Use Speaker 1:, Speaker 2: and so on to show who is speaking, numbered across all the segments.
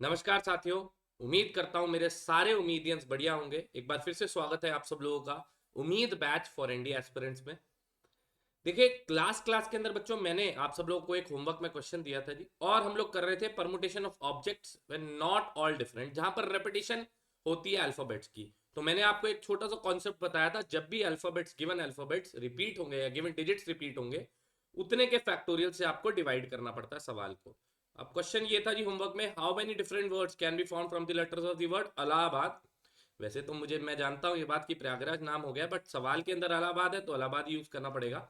Speaker 1: नमस्कार साथियों। उम्मीद करता हूं मेरे सारे उम्मीदियंस बढ़िया होंगे। एक बार फिर से स्वागत है आप सब लोगों का उम्मीद बैच फॉर इंडिया एस्पिरेंट्स में। देखिए क्लास क्लास के अंदर बच्चों मैंने आप सब लोगों को एक होमवर्क में क्वेश्चन दिया था जी, और हम लोग कर रहे थे permutation of objects when not all different, जहां पर रेपिटेशन होती है अल्फाबेट्स की। तो मैंने आपको एक छोटा सा कॉन्सेप्ट बताया था, जब भी अल्फाबेट्स रिपीट होंगे या गिवन डिजिट्स रिपीट होंगे उतने के फैक्टोरियल से आपको डिवाइड करना पड़ता है सवाल को। अब क्वेश्चन ये था जी होमवर्क में, how many different words can be found from the letters of the word Allahabad. वैसे तो मैं जानता हूं ये बात कि प्रयागराज नाम हो गया, बट सवाल के अंदर इलाहाबाद है तो इलाहाबाद यूज करना पड़ेगा।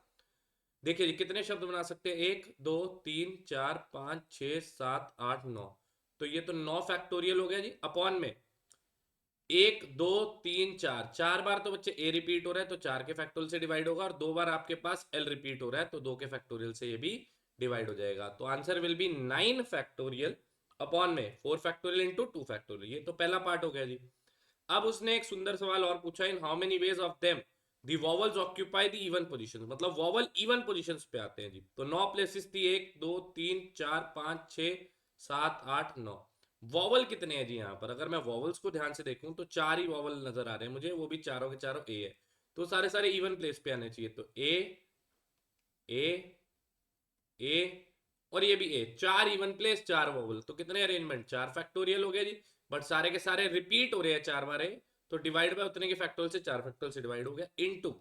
Speaker 1: देखिए जी कितने शब्द बना सकते हैं, एक दो तीन चार पाँच छः सात आठ नौ। तो ये तो नौ फैक्टोरियल हो गया जी, अपॉन में एक दो तीन चार, चार बार तो बच्चे ए रिपीट हो रहा है तो चार के फैक्टोरियल से डिवाइड होगा, और दो बार आपके पास एल रिपीट हो रहा है तो दो के फैक्टोरियल से ये भी डिवाइड हो जाएगा। तो answer will be 9 factorial upon में 4 फैक्टोरियल इंटू 2 फैक्टोरियल। ये तो पहला पार्ट हो गया जी। अब उसने एक सुंदर सवाल और पूछा, इन how many ways of them the vowels occupy the even position, मतलब वॉवल इवन पोजीशंस पे आते हैं जी। तो 9 प्लेसेस थी, एक दो तीन चार पाँच छः सात आठ नौ। वॉवल कितने हैं जी यहाँ पर, अगर मैं वॉवल्स को ध्यान से देखूं तो चार ही वॉवल नजर आ रहे हैं मुझे, वो भी चारों के चारों ए है। तो सारे सारे इवन प्लेस पे आने चाहिए, तो ए ए ए और ये भी ए, चार इवन प्लेस चार वोवल, तो कितने अरेंजमेंट, 4 फैक्टोरियल हो गया जी। बट सारे के सारे रिपीट हो रहे हैं चार बार, तो डिवाइड बाय उतने के फैक्टोरियल से 4 फैक्टोरियल से डिवाइड हो गया इनटू।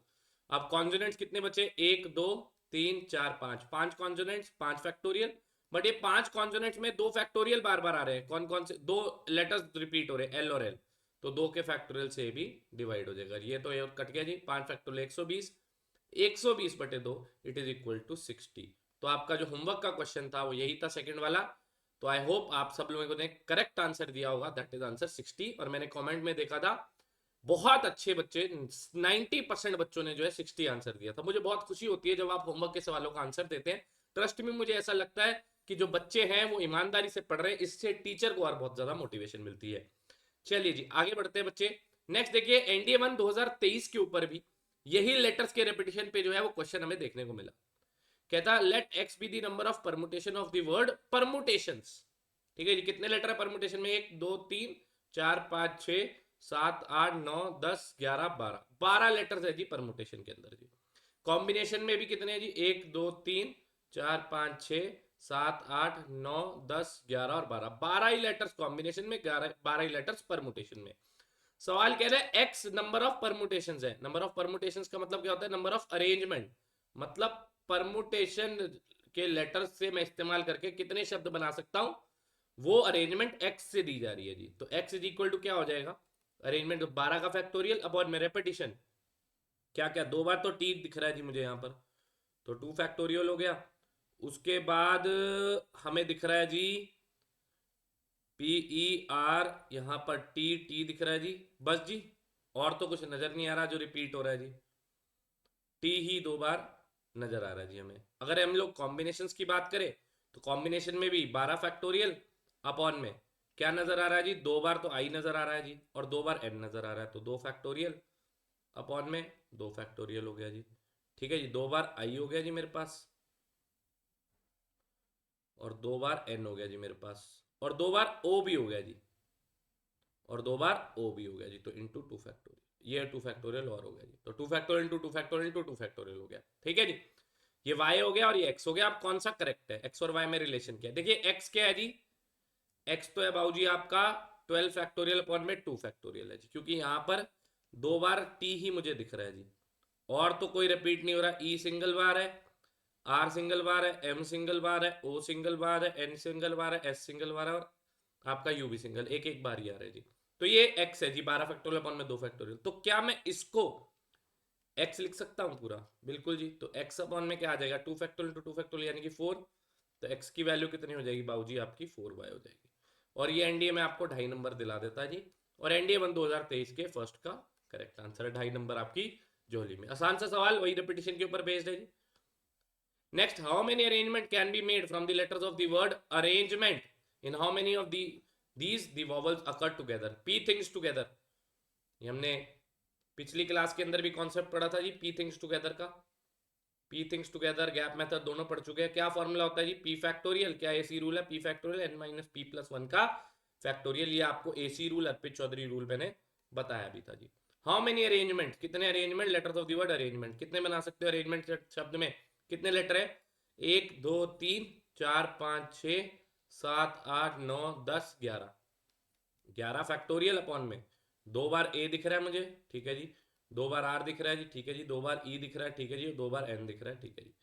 Speaker 1: अब कॉन्सोनेंट्स कितने बचे, एक दो तीन चार पांच, पांच कॉन्सोनेंट्स 5 फैक्टोरियल। बट ये 5 कॉन्सोनेंट्स में 2 फैक्टोरियल बार बार आ रहे हैं, कौन कौन से, दो लेटर्स रिपीट हो रहे हैं एल और एल, तो दो के फैक्टोरियल से भी डिवाइड हो जाएगा। ये तो ये कट गया जी, 5 फैक्टोरियल 120, 120 बटे दो इट इज इक्वल टू 60। तो आपका जो होमवर्क का क्वेश्चन था वो यही था, सेकंड वाला। तो आई होप आप सब लोगों ने करेक्ट आंसर दिया होगा, दैट इज आंसर 60। और मैंने कमेंट में देखा था बहुत अच्छे बच्चे, 90% बच्चों ने जो है 60 आंसर दिया था। मुझे बहुत खुशी होती है जब आप होमवर्क के सवालों का आंसर देते हैं। ट्रस्ट में मुझे ऐसा लगता है कि जो बच्चे हैं वो ईमानदारी से पढ़ रहे हैं, इससे टीचर को और बहुत ज्यादा मोटिवेशन मिलती है। चलिए जी आगे बढ़ते हैं बच्चे। नेक्स्ट देखिए एनडीए 1 2023 के ऊपर भी यही लेटर्स के रेपिटेशन पे जो है वो क्वेश्चन हमें देखने को मिला। कहता है let x be the number of permutation of the word permutations. ठीक है जी, कितने लेटर है परमुटेशन में, एक दो तीन चार पाँच छः सात आठ नौ 10 11 12, 12 लेटर्स है जी परमुटेशन के अंदर जी। कॉम्बिनेशन में भी कितने हैं जी, एक दो तीन चार पाँच छः सात आठ नौ 10 11 और 12, 12 ही लेटर्स कॉम्बिनेशन में, 12 ही लेटर्स परमुटेशन में। सवाल कह रहा है एक्स नंबर ऑफ परमुटेशंस है। नंबर ऑफ परमुटेशंस का मतलब क्या होता है, नंबर ऑफ अरेंजमेंट, मतलब परमुटेशन के लेटर्स से मैं इस्तेमाल करके कितने शब्द बना सकता हूं, वो अरेंजमेंट एक्स से दी जा रही है जी। तो एक्स इज इक्वल टू क्या हो जाएगा, अरेंजमेंट 12 का फैक्टोरियल अपॉन में रेपिटेशन, क्या क्या, दो बार तो टी दिख रहा है जी मुझे यहाँ पर, तो 2 फैक्टोरियल हो गया। उसके बाद हमें दिख रहा है जी पी ई आर, यहाँ पर टी टी दिख रहा है जी, बस जी। और तो कुछ नजर नहीं आ रहा जो रिपीट हो रहा है जी, टी ही दो बार नजर आ रहा है जी हमें। अगर हम लोग कॉम्बिनेशंस की बात करें तो कॉम्बिनेशन में भी 12 फैक्टोरियल अपॉन में क्या नजर आ रहा है जी, दो बार तो आई नजर आ रहा है जी, और दो बार एन नजर आ रहा है, तो 2 फैक्टोरियल अपॉन में 2 फैक्टोरियल हो गया जी। ठीक है जी, दो बार आई हो गया जी मेरे पास, और दो बार एन हो गया जी मेरे पास, और दो बार ओ भी हो गया जी, और दो बार ओ भी हो गया जी, तो इंटू 2 फैक्टोरियल, ये 2 फैक्टोरियल और हो गया जी, तो 2 factorial into 2 factorial into 2 factorial हो गया। ठीक है जी, ये y हो गया और ये x हो गया। अब कौन सा करेक्ट है, x और y में रिलेशन क्या है, देखिए x क्या है जी, x तो है बाबू जी आपका 12 फैक्टोरियल अपॉन में 2 फैक्टोरियल है जी, क्योंकि यहाँ पर दो बार t ही मुझे दिख रहा है जी, और तो कोई रिपीट नहीं हो रहा। e सिंगल बार है, r सिंगल बार है, m सिंगल बार है, o सिंगल बार है, n सिंगल बार है, s सिंगल बार है, और आपका u भी सिंगल, एक एक बार ही आ रहा है जी। तो ये x है जी, 12 फैक्टोरियल अपॉन में 2 फैक्टोरियल। तो क्या मैं इसको x लिख सकता हूँ पूरा, बिल्कुल जी। तो x अपॉन में क्या आ जाएगा, 2 फैक्टोरियल टू 2 फैक्टोरियल यानी कि 4। तो x की वैल्यू कितनी हो जाएगी बाबूजी, आपकी 4y हो जाएगी। और ये एनडीए में आपको 2.5 नंबर दिला देता है जी, और एनडीए 1 2023 के फर्स्ट का करेक्ट आंसर है, 2.5 नंबर आपकी झोली में। आसान सा सवाल, वही रिपीटेशन के ऊपर बेस्ड है जी। Next, how many arrangement can be made from the letters of the word arrangement, in how many of these the vowels occur together, पी थिंग्स टुगेदर। ये हमने पिछली क्लास के अंदर भी कॉन्सेप्ट पढ़ा था जी, पी थिंग्स टुगेदर का। P things together, gap method दोनों पढ़ चुके हैं। क्या फॉर्मूला होता है जी, पी फैक्टोरियल, क्या ऐसी रूल है, p factorial n minus p plus one का फैक्टोरियल, ये आपको एसी रूल, अर्पित चौधरी रूल मैंने बताया भी था जी। हाउ मेनी अरेंजमेंट, कितने arrangement, letters of the word arrangement, कितने बना सकते हो अरेंजमेंट शब्द में, कितने लेटर है, 1 2 3 4 5 6 7 8 9 10 11, 11 फैक्टोरियल अपॉन में 2 बार ए दिख रहा है मुझे, ठीक है जी, 2 बार आर दिख रहा है जी, ठीक है जी, 2 बार ई दिख रहा है, ठीक है जी, 2 बार एन दिख रहा है, ठीक है जी।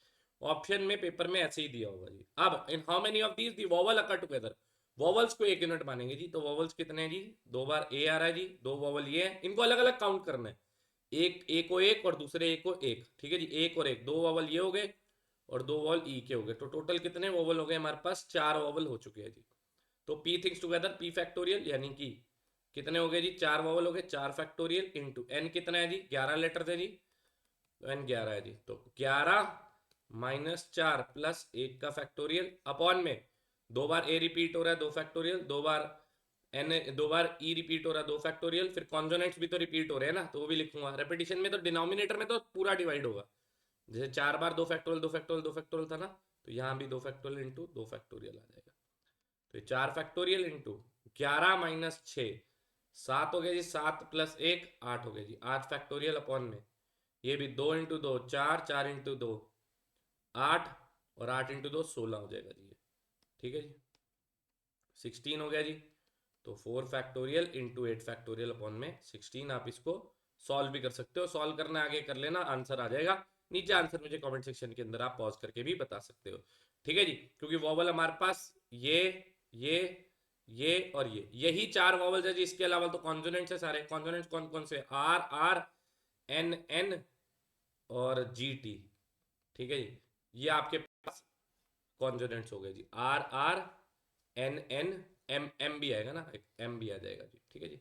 Speaker 1: ऑप्शन में पेपर में ऐसे ही दिया होगा जी। अब इन how many of these the vowel occur together, vowels को एक यूनिट मानेंगे जी, तो वोवल्स कितने हैं जी, 2 बार ए आ रहा है जी, 2 वोवल ये है, इनको अलग अलग काउंट करना है, एक ए को एक और दूसरे ए को एक, ठीक है जी, एक और एक, 2 वोवल ये हो गए और 2 वोवल ई के हो गए, तो टोटल कितने वोवल हो गए हमारे पास, 4 वोवल हो चुके हैं जी। तो P things together P factorial, यानी कि कितने हो गए जी, 4 वोवल हो गए, 4 फैक्टोरियल इंटू एन कितना है जी, 11 लेटर थे जी, तो एन 11 है जी, तो 11 - 4 प्लस 1 का फैक्टोरियल अपॉन में 2 बार ए रिपीट हो रहा है, 2 फैक्टोरियल, 2 बार एन, 2 बार ई रिपीट हो रहा है, 2 फैक्टोरियल, फिर कॉन्जोनेंट्स भी तो रिपीट हो रहे हैं ना, तो वो भी लिखूंगा। रेपिटेशन में तो डिनोमिनेटर में तो पूरा डिवाइड होगा, जैसे 4 बार 2 फैक्टोरियल 2 फैक्टोरियल 2 फैक्टोरियल था ना, तो यहाँ भी 2 फैक्टोरियल इंटू 2 फैक्टोरियल आ जाएगा, तो 4 फैक्टोरियल इंटू 11 - 6 7 हो गया जी, 7 प्लस 1 8 हो गया जी, 8 फैक्टोरियल अपॉन में ये भी 2 × 2 4, 4 × 2 8 और 8 × 2 16 हो जाएगा जी, ठीक है जी, 16 हो गया जी। तो 4 फैक्टोरियल इंटू 8 फैक्टोरियल अपॉन में 16, आप इसको सॉल्व भी कर सकते हो, सॉल्व करना आगे कर लेना, आंसर आ जाएगा नीचे, आंसर मुझे कमेंट सेक्शन के अंदर आप पॉज करके भी बता सकते हो, ठीक है जी, क्योंकि वॉवल हमारे पास ये ये और ये, यही 4 वॉवल्स है जी, इसके अलावा तो कॉन्सोनेंट्स है सारे, कॉन्सोनेंट्स कौन कौन से, आर आर एन एन और जी टी, ठीक है जी, ये आपके पास कॉन्सोनेंट्स हो गए जी, R R N N M, M भी आएगा ना, एक एम भी आ जाएगा जी, ठीक है जी।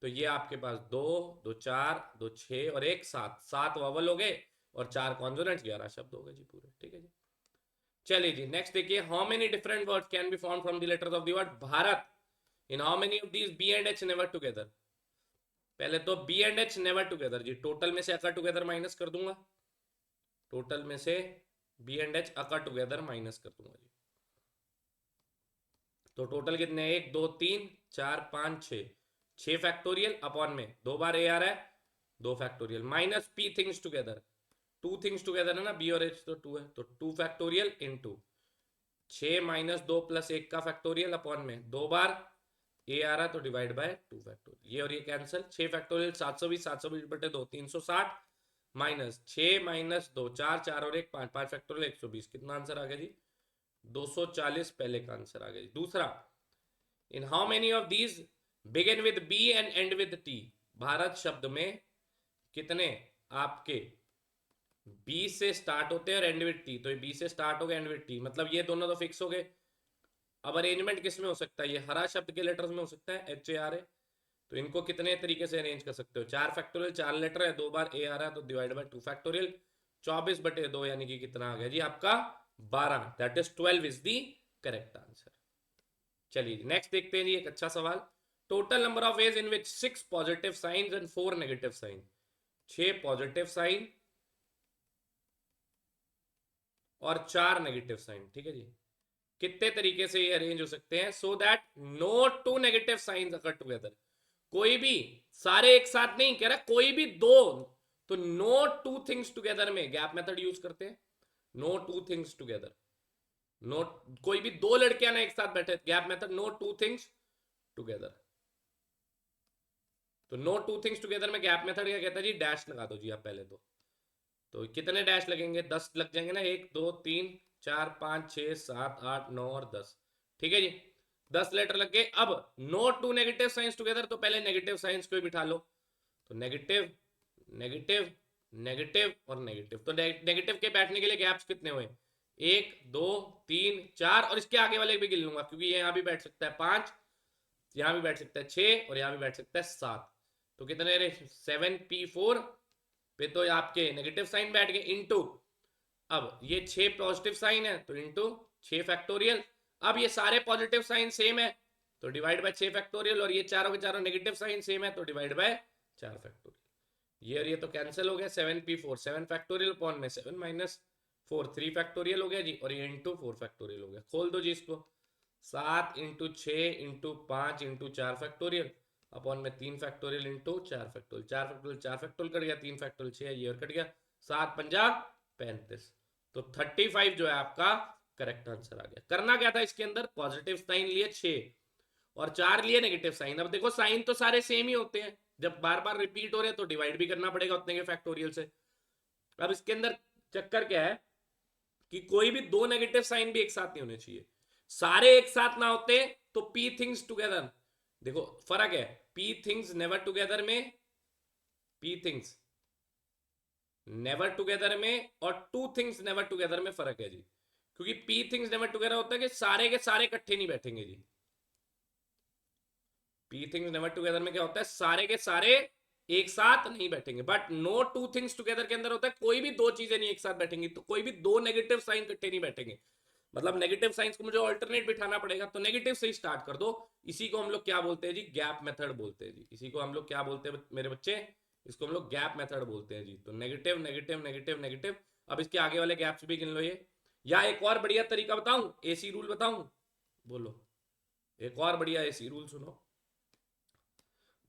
Speaker 1: तो ये आपके पास 2 2 4 2 6 और 1 7, 7 वॉवल हो गए और 4 कॉन्सोनेंट्स, 11 शब्द हो गए जी पूरे, ठीक है जी। चलिए जी नेक्स्ट देखिए, how many different words can be form from the letters of the word Bharat, in how many of these B and H never together, पहले तो B and H never together जी, टोटल में से अकर टुगेदर माइनस कर दूंगा, total में से B and H occur together minus कर दूंगा जी, तो टोटल कितने, 1 2 3 4 5 6, 6 फैक्टोरियल अपॉन में 2 बार ए आ रहा है, 2 factorial minus P things together, 2 things together है ना, बी और एच तो 2 है, तो 2 फैक्टोरियल इंटू 6 - 2 प्लस 1 का फैक्टोरियल अपॉन में 2 बार ए आ रहा है, तो डिवाइड बाय 2 फैक्टोरियल, ये और ये कैंसिल, 6 फैक्टोरियल 720, 720/2 360, माइनस 6 - 2 4, 4 और 1 5, 5 फैक्टोरियल 120, कितना आंसर आ गया जी, 240 पहले का आंसर आ गया जी। दूसरा, in how many of these begin with B and end with T, Bharat शब्द में कितने आपके बी से स्टार्ट होते हैं और एंड विद टी, तो ये बी से स्टार्ट हो गए, एंड विद टी, मतलब ये दोनों तो फिक्स हो गए। अब अरेंजमेंट किस में हो सकता है, ये हरा शब्द के लेटर्स में हो सकता है, एच ए आर ए, तो इनको कितने तरीके से अरेंज कर सकते हो, 4 फैक्टोरियल, 4 लेटर है, 2 बार ए आ रहा है, तो डिवाइड बाय 2 फैक्टोरियल, 24/2 यानी कि कितना आ गया जी आपका 12, that is 12 is the correct answer. चलिए नेक्स्ट देखते हैं जी, एक अच्छा सवाल, total number of ways in which 6 positive signs and 4 negative sign, 6 positive sign और 4 नेगेटिव साइन, ठीक है जी, कितने तरीके से ये अरेंज हो सकते हैं, so that no 2 negative signs occur together, कोई भी, सारे एक साथ नहीं कह रहा, कोई भी दो, तो नो 2 थिंग्स टुगेदर में गैप मेथड यूज करते हैं, नो 2 थिंग्स टुगेदर, नो, कोई भी दो लड़कियां ना एक साथ बैठे, gap method, no 2 things together, तो नो 2 थिंग्स टुगेदर में गैप मेथड क्या कहता है जी, डैश लगा दो जी आप पहले तो कितने डैश लगेंगे, 10 लग जाएंगे ना, 1 2 3 4 5 6 7 8 9 और 10, ठीक है जी, 10 लेटर लग गए। अब नो 2 नेगेटिव साइंस टुगेदर, तो पहले नेगेटिव साइंस को बिठा लो, तो नेगेटिव नेगेटिव नेगेटिव और नेगेटिव, तो नेगेटिव के बैठने के लिए गैप्स कितने हुए, 1 2 3 4, और इसके आगे वाले भी गिन लूंगा क्योंकि ये यहाँ भी बैठ सकता है 5, यहाँ भी बैठ सकता है 6 और यहाँ भी बैठ सकता है 7, तो कितने रहे 7p4 पे, तो आपके नेगेटिव साइन बैठ गए, इंटू अब ये 6 पॉजिटिव साइन है तो इंटू 6 फैक्टोरियल, अब ये सारे पॉजिटिव साइन सेम है तो डिवाइड बाय 6 फैक्टोरियल, और ये चारों के चारों नेगेटिव साइन सेम है तो डिवाइड बाय 4 फैक्टोरियल, ये और ये तो कैंसिल हो गया, 7p4 7 फैक्टोरियल अपॉन में 7 - 4 3 फैक्टोरियल हो गया जी, और ये इंटू 4 फैक्टोरियल हो गया, खोल दो जी इसको, 7 into 6 into 5 into 4 factorial upon में 3 factorial into 4 factorial. 4 factorial cut गया, 3 फैक्टोरियल 6 ये और कट गया, 7 पंजा 35। तो 35 जो है आपका करेक्ट आंसर आ गया। करना क्या था इसके अंदर, पॉजिटिव साइन लिए 6 और 4 लिए नेगेटिव साइन। अब देखो साइन तो सारे सेम ही होते हैं, जब बार बार रिपीट हो रहे हैं तो डिवाइड भी करना पड़ेगा उतने के फैक्टोरियल से। अब इसके अंदर चक्कर क्या है कि कोई भी दो नेगेटिव साइन भी एक साथ नहीं होने चाहिए। सारे एक साथ ना होते तो पी थिंग्स टुगेदर, देखो फर्क है, पी थिंग्स नेवर टुगेदर में, पी थिंग्स नेवर टुगेदर में और टू थिंग्स नेवर टुगेदर में फर्क है जी। क्योंकि पी थिंग्स नेवर टुगेदर होता है कि सारे के सारे इकट्ठे नहीं बैठेंगे जी। पी थिंग्स नेवर टुगेदर में क्या होता है, सारे के सारे एक साथ नहीं बैठेंगे। But no two things together के अंदर होता है कोई भी दो चीजें नहीं एक साथ बैठेंगी, तो कोई भी दो नेगेटिव साइन इकट्ठे नहीं बैठेंगे। मतलब नेगेटिव साइंस को मुझे ऑल्टरनेट बिठाना पड़ेगा, तो नेगेटिव से ही स्टार्ट कर दो। इसी को हम लोग क्या बोलते हैं जी, गैप मेथड बोलते हैं जी। इसी को हम लोग क्या बोलते हैं मेरे बच्चे, इसको हम लोग गैप मेथड बोलते हैं जी। तो नेगेटिव नेगेटिव नेगेटिव नेगेटिव, अब इसके आगे वाले गैप्स भी गिन लो ये। या एक और बढ़िया तरीका बताऊं, एसी रूल बताऊं, बोलो एक और बढ़िया एसी रूल सुनो।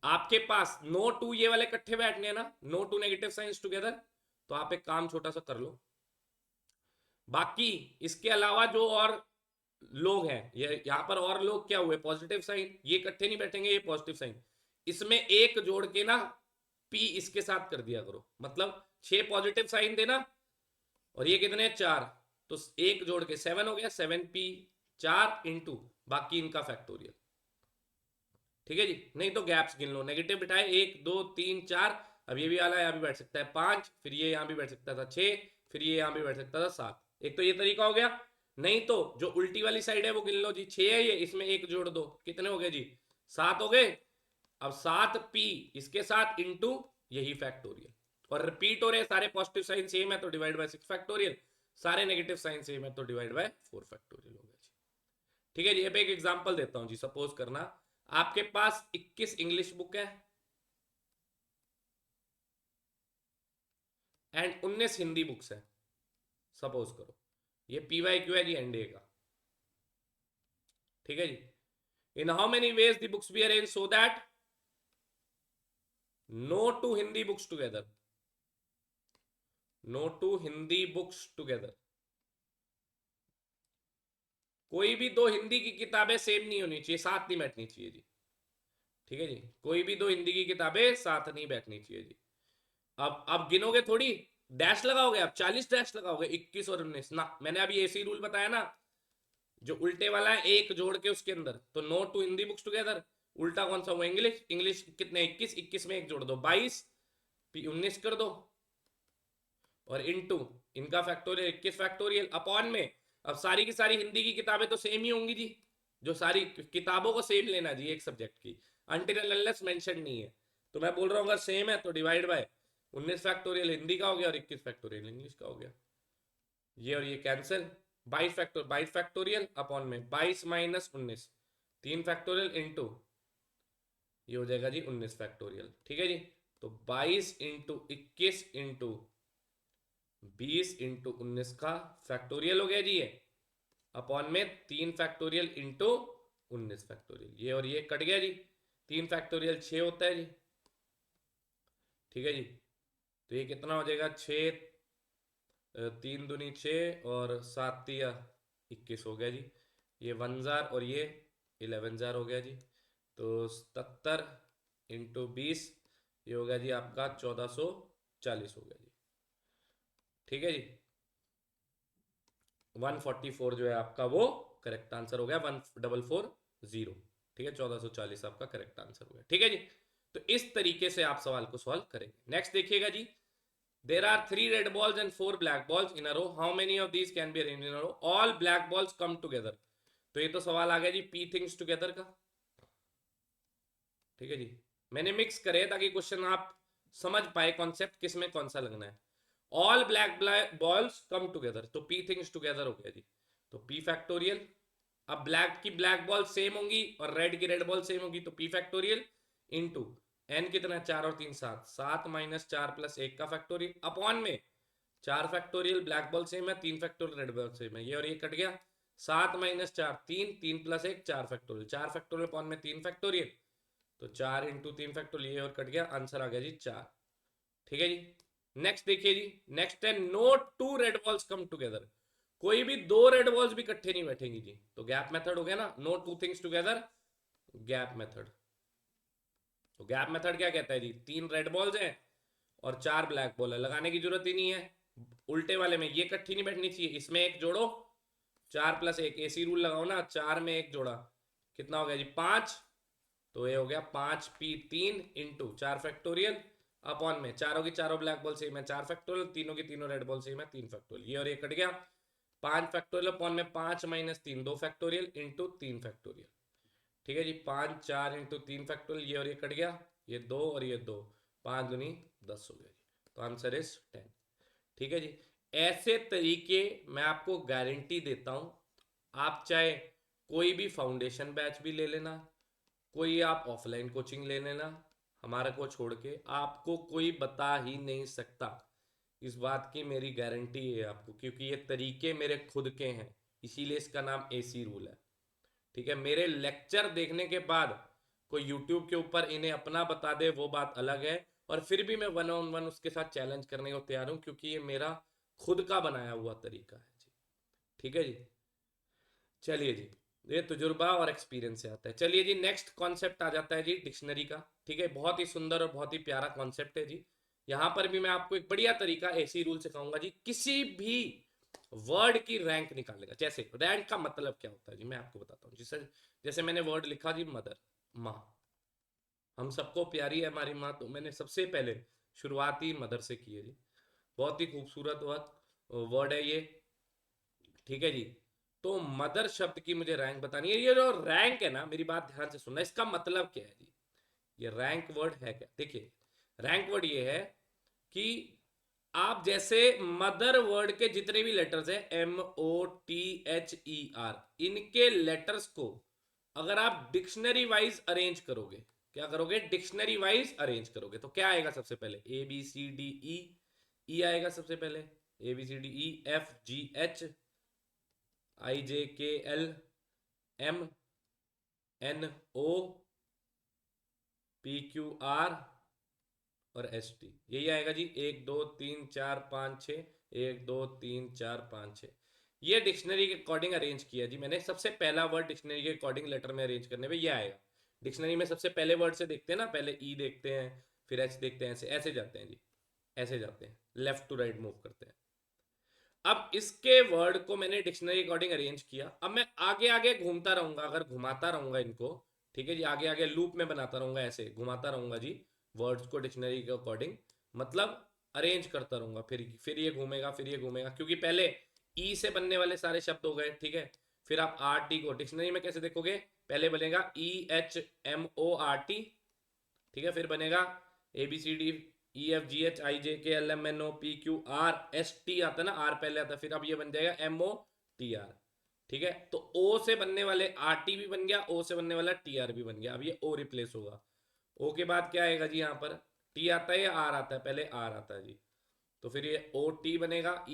Speaker 1: आपके पास नो टू ये वाले इकट्ठे बैठने हैं ना, no two negative signs together, तो आप एक काम छोटा सा कर लो। बाकी इसके अलावा जो और लोग हैं, ये यहां पर और लोग क्या हुए, पॉजिटिव साइन, ये इकट्ठे नहीं बैठेंगे, ये पॉजिटिव साइन, इसमें एक जोड़ के ना पी इसके साथ कर दिया करो। मतलब 6 पॉजिटिव साइन देना और ये कितने 4, तो एक जोड़ के 7 हो गया, 7p 4 इंटू बाकी इनका फैक्टोरियल। ठीक है जी, नहीं तो गैप्स गिन लो, नेगेटिव बिठाए 1 2 3 4, अब ये भी वाला यहाँ भी बैठ सकता है 5, फिर ये यहाँ भी बैठ सकता था 6, फिर ये यहाँ भी बैठ सकता था 7। एक तो ये तरीका हो गया। नहीं तो जो उल्टी वाली साइड है वो गिन लो जी, 6 है ये, इसमें एक जोड़ दो, कितने हो गए जी 7 हो गए। अब 7p इसके साथ इंटू यही फैक्टोरियल, और रिपीट हो रहे सारे पॉजिटिव साइन सेम है तो डिवाइड बाय 6 फैक्टोरियल, सारे नेगेटिव साइन सेम है तो डिवाइड बाय 4 फैक्टोरियल हो गया जी। ठीक है जी, अब एक एग्जांपल देता हूं जी। सपोज करना आपके पास 21 इंग्लिश बुक है एंड 19 हिंदी बुक्स है। सपोज करो ये PYQ है जी एनडीए का। ठीक है जी, in how many ways the books be arrange so that no two Hindi books together, no two Hindi books together, कोई भी दो हिंदी की किताबें सेम नहीं होनी चाहिए, साथ नहीं बैठनी चाहिए जी। ठीक है जी, कोई भी दो हिंदी की किताबें साथ नहीं बैठनी चाहिए जी। अब गिनोगे थोड़ी, डैश लगाओगे, आप 40 डैश लगाओगे, 21 और 19 ना। मैंने अभी ऐसे ही रूल बताया ना, जो उल्टे वाला है एक जोड़ के उसके अंदर, तो no two Hindi books together, उल्टा कौन सा हुआ इंग्लिश, इंग्लिश कितने 21, 21 में एक जोड़ दो 22, 19 कर दो, और इनटू इनका फैक्टोरियल 21 फैक्टोरियल अपॉन में। अब सारी की सारी हिंदी की किताबें तो सेम ही होंगी जी, जो सारी किताबों को सेम लेना जी एक सब्जेक्ट की, अनटिल अनलेस मेंशन नहीं है। तो मैं बोल रहा हूँ अगर सेम है तो डिवाइड बाय 19 फैक्टोरियल हिंदी का हो गया और 21 फैक्टोरियल इंग्लिश का हो गया, ये और ये कैंसिल, 22 फैक्टोरियल अपॉन में 22 माइनस 19, 3 फैक्टोरियल इंटू ये हो जाएगा जी 19 फैक्टोरियल। ठीक है जी, तो 22 इंटू 21 इंटू 20 इंटू 19 का फैक्टोरियल हो गया जी ये, अपॉन में 3 फैक्टोरियल इंटू 19 फैक्टोरियल, ये और ये कट गया जी, 3 फैक्टोरियल 6 होता है जी। ठीक है जी, तो ये कितना हो जाएगा 6, 3 दूनी 6 और 7 तिया 21 हो गया जी। ये 1,000 और ये 11,000 हो गया जी। तो 77 इंटू 20 ये हो गया जी आपका 1440 हो गया जी। ठीक है जी, 144 जो है आपका वो करेक्ट आंसर हो गया, 1440। ठीक है, 1440 आपका करेक्ट आंसर हो गया। ठीक है जी, तो इस तरीके से आप सवाल को सॉल्व करेंगे। नेक्स्ट देखिएगा जी, there are 3 red balls and 4 black balls in a row, how many of these can be arranged in a row, all black balls come together. तो ये तो सवाल आ गया जी पी थिंग्स टुगेदर का। ठीक है जी, मैंने मिक्स करे ताकि क्वेश्चन आप समझ पाए कॉन्सेप्ट किस में कौन सा लगना है। All black balls come together, तो पी थिंग्स टुगेदर हो गया जी, तो पी फैक्टोरियल। अब ब्लैक की ब्लैक बॉल सेम होंगी और रेड की रेड बॉल सेम होगी, तो पी फैक्टोरियल इंटू एन कितना 4 और 3 7, 7 माइनस 4 प्लस 1 का फैक्टोरियल अपॉन में 4 फैक्टोरियल ब्लैक बॉल सेम है, 3 फैक्टोरियल रेड बॉल सेम है, ये और ये कट गया, 7 minus 4 3, 3 plus 1 4 factorial, 4 factorial upon में 3 फैक्टोरियल, तो 4 इंटू 3 फैक्टोरियल, ये और कट गया, आंसर आ गया जी 4। ठीक है जी। नेक्स्ट देखिए जी, नेक्स्ट है no two red balls come together, कोई भी दो रेड बॉल्स भी इकट्ठे नहीं बैठेंगी जी, तो गैप मेथड हो गया ना, no two things together, gap method. तो गैप मेथड क्या कहता है जी, 3 रेड बॉल्स हैं और 4 ब्लैक बॉल है, लगाने की जरूरत ही नहीं है। उल्टे वाले में ये इकट्ठी नहीं बैठनी चाहिए, इसमें एक जोड़ो, 4 प्लस 1 एसी रूल लगाओ ना, 4 में एक जोड़ा, कितना हो गया जी 5, तो ये हो गया 5p3 इंटू 4 फैक्टोरियल अपॉन में चारों की चारों ब्लैक बॉल सेम है 4 फैक्टोरियल, तीनों की तीनों रेड बॉल सेम है 3 फैक्टोरियल, ये और ये कट गया, 5 फैक्टोरियल अपॉन में 5 माइनस 3 2 फैक्टोरियल इंटू 3 फैक्टोरियल। ठीक है जी, 5 4 इंटू 3 फैक्टोरियल, ये और ये कट गया, ये 2 और ये 2, 5 दूनी 10 हो गया जी, तो आंसर इज 10। ठीक है जी। ऐसे तरीके मैं आपको गारंटी देता हूं, आप चाहे कोई भी फाउंडेशन बैच भी ले लेना, कोई आप ऑफलाइन कोचिंग ले लेना, हमारा को छोड़ के आपको कोई बता ही नहीं सकता, इस बात की मेरी गारंटी है आपको, क्योंकि ये तरीके मेरे खुद के हैं, इसीलिए इसका नाम एसी रूल है। ठीक है, मेरे लेक्चर देखने के बाद कोई यूट्यूब के ऊपर इन्हें अपना बता दे वो बात अलग है, और फिर भी मैं वन ऑन वन उसके साथ चैलेंज करने को तैयार हूं, क्योंकि ये मेरा खुद का बनाया हुआ तरीका है जी। ठीक है जी। चलिए जी, ये तजुर्बा और एक्सपीरियंस से आता है। चलिए जी, नेक्स्ट कॉन्सेप्ट आ जाता है जी डिक्शनरी का। ठीक है, बहुत ही सुंदर और बहुत ही प्यारा कॉन्सेप्ट है जी। यहां पर भी मैं आपको एक बढ़िया तरीका ऐसी रूल सिखाऊंगा जी, किसी भी वर्ड की रैंक निकालेगा। जैसे रैंक का मतलब क्या होता है जी, मैं आपको बताता हूँ। जैसे जैसे मैंने वर्ड लिखा जी मदर, माँ, हम सबको प्यारी है हमारी माँ, तो मैंने सबसे पहले शुरुआत ही मदर से की है जी। बहुत ही खूबसूरत वर्ड है ये। ठीक है जी। तो मदर शब्द की मुझे रैंक बतानी है। ये जो रैंक है ना, मेरी बात ध्यान से सुनना, इसका मतलब क्या है जी, ये रैंक वर्ड है क्या? देखिए, रैंक वर्ड ये है कि आप जैसे मदर वर्ड के जितने भी लेटर्स हैं, MOTHER, इनके लेटर्स को अगर आप डिक्शनरी वाइज अरेंज करोगे, क्या करोगे, डिक्शनरी वाइज अरेंज करोगे, तो क्या आएगा सबसे पहले, ABCDE, ई आएगा सबसे पहले, ABCDEFGH, IJKLMNO PQR और ST, यही आएगा जी। 1 2 3 4 5 6, 1 2 3 4 5 6, ये डिक्शनरी के अकॉर्डिंग अरेंज किया जी मैंने। सबसे पहला वर्ड डिक्शनरी के अकॉर्डिंग लेटर में अरेंज करने में ये आएगा। डिक्शनरी में सबसे पहले वर्ड से देखते हैं ना, पहले ई देखते हैं, फिर एच देखते हैं, ऐसे ऐसे जाते हैं जी, ऐसे जाते हैं, लेफ्ट टू राइट मूव करते हैं। अब इसके वर्ड को मैंने डिक्शनरी अकॉर्डिंग अरेंज किया, अब मैं आगे आगे घूमता रहूंगा, अगर घुमाता रहूंगा इनको, ठीक है जी, आगे आगे लूप में बनाता रहूंगा, ऐसे घुमाता रहूंगा जी वर्ड्स को डिक्शनरी के अकॉर्डिंग, मतलब अरेंज करता रहूंगा, फिर ये घूमेगा, फिर ये घूमेगा, क्योंकि पहले ई से बनने वाले सारे शब्द हो गए। ठीक है, फिर आप RT को डिक्शनरी में कैसे देखोगे, पहले बनेगा EHMORT, ठीक है, फिर बनेगा ABCDEFGHIJKLMNOPQRST, आता है ना, आर पहले आता है, फिर अब ये बन जाएगा MOTR। ठीक है, तो O से बनने वाले RT भी बन गया, O से बनने वाला TR भी बन गया, अब ये O रिप्लेस होगा। O के बाद क्या आएगा जी, यहाँ पर T आता है या R आता है, पहले R आता है जी, तो फिर ये OT बनेगा,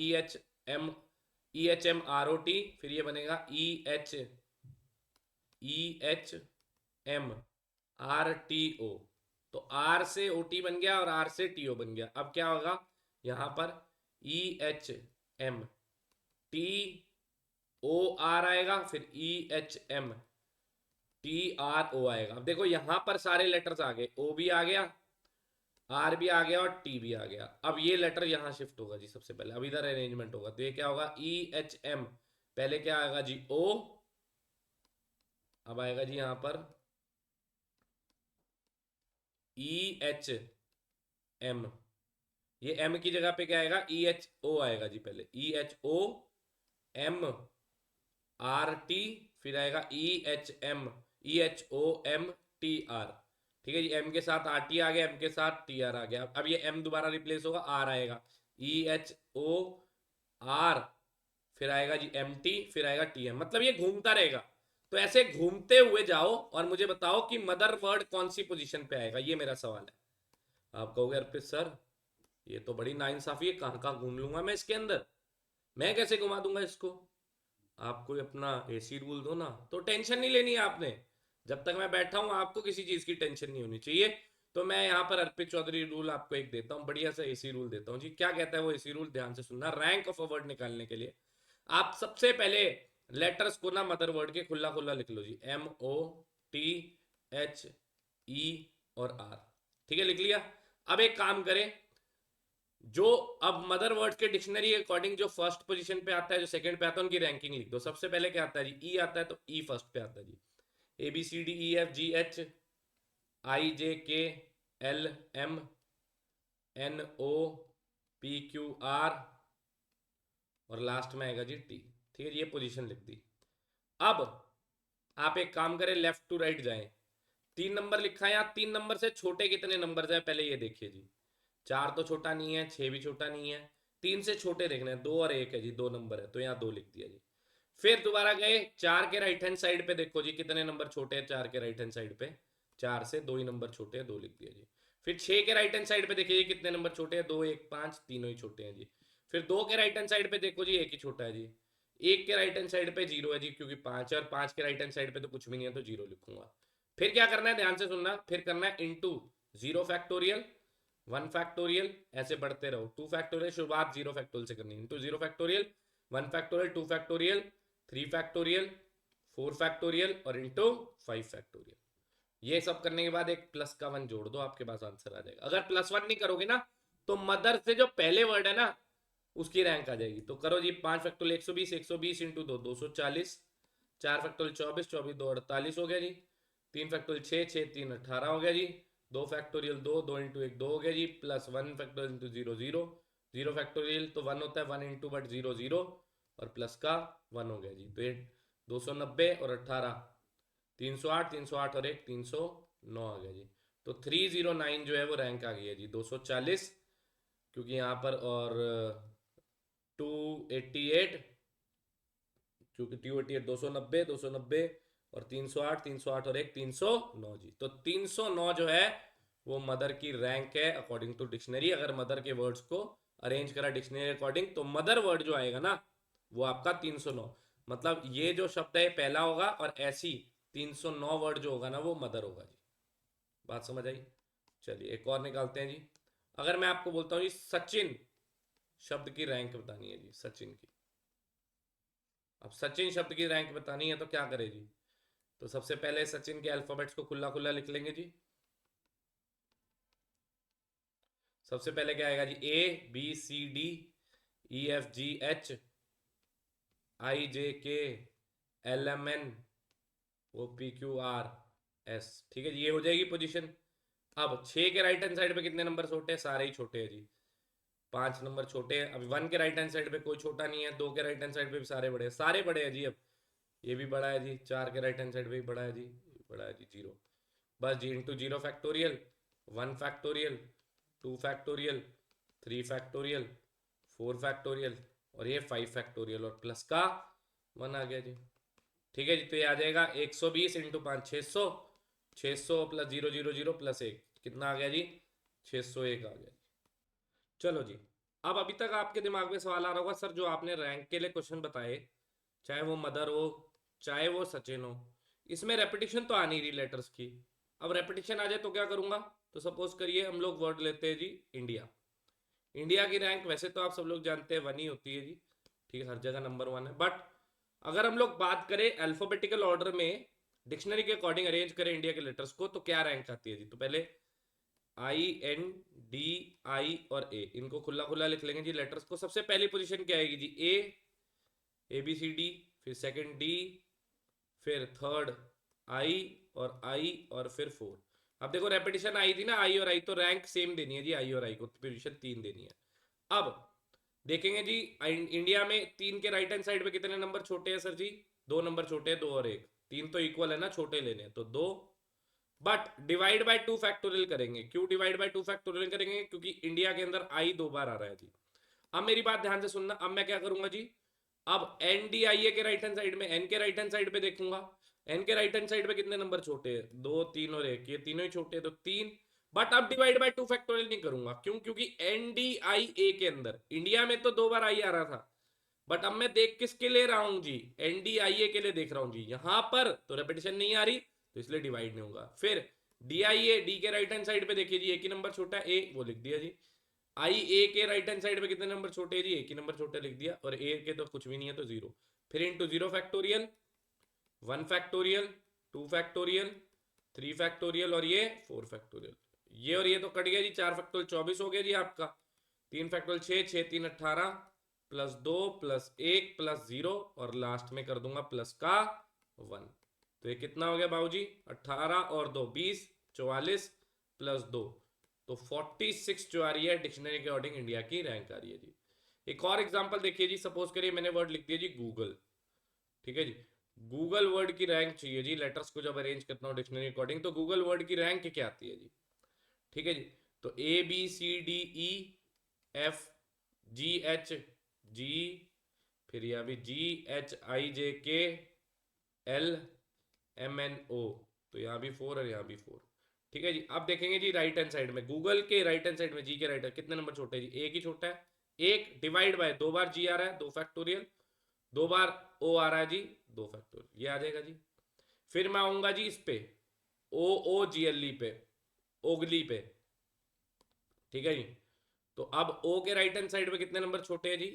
Speaker 1: EHMROT, फिर ये बनेगा EHMRTO, तो आर से OT बन गया और आर से TO बन गया। अब क्या होगा यहां पर, EHMTOR आएगा, फिर EHMTRO आएगा। अब देखो यहां पर सारे लेटर्स आ गए, O भी आ गया, R भी आ गया और T भी आ गया। अब ये लेटर यहां शिफ्ट होगा जी, सबसे पहले अब इधर अरेंजमेंट होगा, तो ये क्या होगा, EHM, पहले क्या आएगा जी O, अब आएगा जी यहां पर EHM, ये M की जगह पे क्या आएगा, EHO आएगा जी, पहले EHOMRT, फिर आएगा EHOMTR। ठीक है जी, M के साथ RT आ गया, M के साथ TR आ गया, अब ये M दोबारा रिप्लेस होगा, R आएगा, EHOR, फिर आएगा जी MT, फिर आएगा TM, मतलब ये घूमता रहेगा। तो ऐसे घूमते हुए जाओ और मुझे बताओ कि मदर वर्ड कौन सी पोजीशन पे आएगा, ये मेरा सवाल है। आप कहोगे अर्पित सर ये तो बड़ी नाइंसाफी है, कहाँ कहाँ घूम लूंगा मैं इसके अंदर, मैं कैसे घुमा दूंगा इसको? आप कोई अपना एसी रूल दो ना, तो टेंशन नहीं लेनी है आपने। जब तक मैं बैठा हूं आपको किसी चीज की टेंशन नहीं होनी चाहिए। तो मैं यहाँ पर अर्पित चौधरी रूल आपको एक देता हूँ, बढ़िया सा एसी रूल देता हूँ जी। क्या कहता है वो एसी रूल, ध्यान से सुनना। रैंक ऑफ अ वर्ड निकालने के लिए आप सबसे पहले लेटर्स को ना मदर वर्ड के खुला खुला लिख लो जी, MOTHE और R। ठीक है, लिख लिया। अब एक काम करें, जो अब मदर वर्ड के डिक्शनरी के अकॉर्डिंग जो फर्स्ट पोजीशन पे आता है, जो सेकंड पे आता है, उनकी रैंकिंग लिख दो। सबसे पहले क्या आता है जी, ई आता है, तो ई फर्स्ट पे आता है जी। ABCDEFGHILMNOPQR और लास्ट में आएगा जी टी। ठीक है, ये पोजीशन लिख दी। अब आप एक काम करें, लेफ्ट टू राइट जाएं। 3 नंबर लिखा है, यहाँ 3 नंबर से छोटे कितने नंबर जाए पहले ये देखिए जी। 4 तो छोटा नहीं है, 6 भी छोटा नहीं है, 3 से छोटे देखने हैं, 2 और 1 है जी, 2 नंबर है, तो यहाँ 2 लिख दिया जी। फिर दोबारा गए 4 के राइट हैंड साइड पे, देखो जी कितने नंबर छोटे हैं 4 के राइट हैंड साइड पे। 4 से 2 ही नंबर छोटे हैं, 2 लिख दिया जी। फिर 6 के राइट हैंड साइड पे देखिए कितने नंबर छोटे हैं, 2 1 5, तीनों ही छोटे हैं जी। फिर 2 के राइट हैंड साइड पे देखो जी, एक ही छोटा है जी। 1 के राइट हैंड साइड पे 0 है जी, क्योंकि 5 है, और 5 के राइट हैंड साइड पे तो कुछ भी नहीं है, तो 0 लिखूंगा। फिर क्या करना है, ध्यान से सुनना, फिर करना है इंटू 0 फैक्टोरियल 1 फैक्टोरियल, ऐसे बढ़ते रहो। 2 फैक्टोरियल, शुरुआत 0 फैक्टोरियल से करनी है, into 0 factorial 1 factorial 2 factorial 3 factorial 4 factorial और इंटू 5 फैक्टोरियल। ये सब करने के बाद एक प्लस का 1 जोड़ दो, आपके पास आंसर आ जाएगा। अगर +1 नहीं करोगे ना, तो मदर से जो पहले वर्ड है ना उसकी रैंक आ जाएगी। तो करो जी, 5 फैक्टोरियल 120, 120 इंटू 2 240, 4 फैक्टोरियल 24, 24 2 48 हो गया जी। 3 फैक्टोरियल 6, 6 3 18 हो गया जी। 2 फैक्टोरियल 2, 2 इंटू 1 2 हो गया जी, प्लस 1 फैक्टोरियल इंटू 0 0, 0 फैक्टोरियल तो 1 होता है, 1 इंटू बट 0 0 और प्लस का 1 हो गया जी। तो ये 290 और 18 308, 308 और 1 309 आ गया जी। तो 309 जो है वो रैंक आ गई है जी, 240, क्योंकि यहाँ पर, और 288, क्योंकि 288 290 290 और 308 308 और 1 309 जी। तो 309 जो है वो मदर की रैंक है अकॉर्डिंग टू डिक्शनरी। अगर मदर के वर्ड्स को अरेंज करा डिक्शनरी अकॉर्डिंग, तो मदर वर्ड जो आएगा ना वो आपका 309। मतलब ये जो शब्द है पहला होगा, और ऐसी 309 वर्ड जो होगा ना वो मदर होगा जी। बात समझ आई? चलिए एक और निकालते हैं जी। अगर मैं आपको बोलता हूँ जी सचिन शब्द की रैंक बतानी है जी, सचिन की। अब सचिन शब्द की रैंक बतानी है तो क्या करें जी? तो सबसे पहले सचिन के अल्फाबेट्स को खुला खुला लिख लेंगे जी। सबसे पहले क्या आएगा जी, ABCDEFGHIJKLMNOPQRS। ठीक है जी, ये हो जाएगी पोजीशन। अब 6 के राइट हैंड साइड पे कितने नंबर छोटे हैं, सारे ही छोटे हैं जी। 5 नंबर छोटे हैं। अभी 1 के राइट हैंड साइड पे कोई छोटा नहीं है, 2 के राइट हैंड साइड पे भी सारे बड़े हैं, सारे बड़े हैं जी। अब ये भी बड़ा है जी, 4 के राइट हैंड साइड पे भी बड़ा है जी, बड़ा है जी 0। बस जी, into 0 factorial 1 factorial 2 factorial 3 factorial 4 factorial और ये 5 फैक्टोरियल और प्लस का 1 आ गया जी। ठीक है जी, तो ये आ जाएगा 120 इंटू 5 600, 600 प्लस 0 0 0 प्लस 1 कितना आ गया जी, 601 आ गया। चलो जी, अब अभी तक आपके दिमाग में सवाल आ रहा होगा, सर जो आपने रैंक के लिए क्वेश्चन बताए, चाहे वो मदर हो चाहे वो सचिन हो, इसमें रेपिटेशन तो आ नहीं रही लेटर्स की। अब रेपिटेशन आ जाए तो क्या करूंगा? तो सपोज करिए हम लोग वर्ड लेते हैं जी इंडिया। इंडिया की रैंक वैसे तो आप सब लोग जानते हैं 1 ही होती है जी, ठीक है, हर जगह नंबर 1 है। बट अगर हम लोग बात करें अल्फाबेटिकल ऑर्डर में, डिक्शनरी के अकॉर्डिंग अरेंज करें इंडिया के लेटर्स को, तो क्या रैंक आती है जी? तो पहले INDI और A, इनको खुला खुला लिख लेंगे जी लेटर्स को। सबसे पहली पोजीशन क्या आएगी जी, ABCD, फिर सेकंड D, फिर थर्ड I और फिर 4। अब देखो रेपिटेशन आई थी ना, I और I, तो रैंक सेम देनी है जी, I और I को पोजीशन 3 देनी है। अब देखेंगे जी, इंडिया में 3 के राइट हैंड साइड पे कितने नंबर छोटे हैं सर जी? 2 नंबर छोटे हैं, 2 और 1, 3 तो इक्वल है ना, छोटे लेने हैं तो 2। बट डिवाइड बाय 2 फैक्टोरियल करेंगे। क्यों डिवाइड बाय 2 फैक्टोरियल करेंगे? क्योंकि इंडिया के अंदर I 2 बार आ रहा है जी। अब मेरी बात ध्यान से सुनना, अब मैं क्या करूंगा जी, अब NDIA के राइट हैंड साइड में, N के राइट हैंड साइड पे देखूंगा, N के राइट हैंड साइड पे कितने नंबर छोटे हैं? 2 3 और 1, ये तीनों ही छोटे हैं तो 3। बट अब डिवाइड बाय 2 फैक्टोरियल नहीं करूंगा, क्यों? क्योंकि NDIA के अंदर इंडिया में तो 2 बार आई आ रहा था, बट अब मैं देख किसके ले रहा हूं जी, एनडीआईए के लिए देख रहा हूं जी। यहां पर तो रेपिटेशन नहीं आ रही तो इसलिए डिवाइड नहीं होगा। फिर डीआईए, डी के राइट हैंड साइड पे देखिए जी, एक ही नंबर छोटा है, ए वो लिख दिया जी। आई ए के राइट हैंड साइड पे कितने नंबर छोटे हैं जी, एक ही नंबर छोटे लिख दिया, और ए के तो कुछ भी नहीं है तो जीरो। फिर into zero factorial, 1 factorial, 2 factorial, 3 factorial और ये 4 फैक्टोरियल। ये और ये तो कट गया जी, 4 फैक्टोरियल 24 हो गया जी आपका। 3 फैक्टोरियल 6, 6 3 18 प्लस 2 प्लस 1 प्लस 0 और लास्ट में कर दूंगा प्लस का 1। तो ये कितना हो गया बाबूजी, 18 और 2 20, 44 प्लस 2 तो 46 जो आ रही है डिक्शनरी के अकॉर्डिंग इंडिया की रैंक आ रही है जी। एक और एग्जांपल देखिए जी, सपोज करिए मैंने वर्ड लिख दिया जी गूगल, ठीक है जी। गूगल वर्ड की रैंक चाहिए जी, लेटर्स को जब अरेंज करता हूँ डिक्शनरी अकॉर्डिंग, तो गूगल वर्ड की रैंक क्या आती है जी, ठीक है जी। तो A B C D E F G H जी, फिर यहाँ भी जी H I J K L M N O, तो यहाँ भी 4 और यहाँ भी 4, ठीक है जी। अब देखेंगे जी राइट हैंड साइड में, गूगल के राइट हैंड साइड में जी के राइट हैंड कितने नंबर छोटे हैं जी, एक ही छोटा है। एक डिवाइड बाय, 2 बार जी आ रहा है 2 फैक्टोरियल, 2 बार ओ आ रहा है जी 2 फैक्टोरियल, ये आ जाएगा जी। फिर मैं आऊंगा जी इस पे ओ ओ जी एल ई पे, ओगली पे, ठीक है जी। तो अब ओ के राइट हैंड साइड पे कितने नंबर छोटे हैं जी,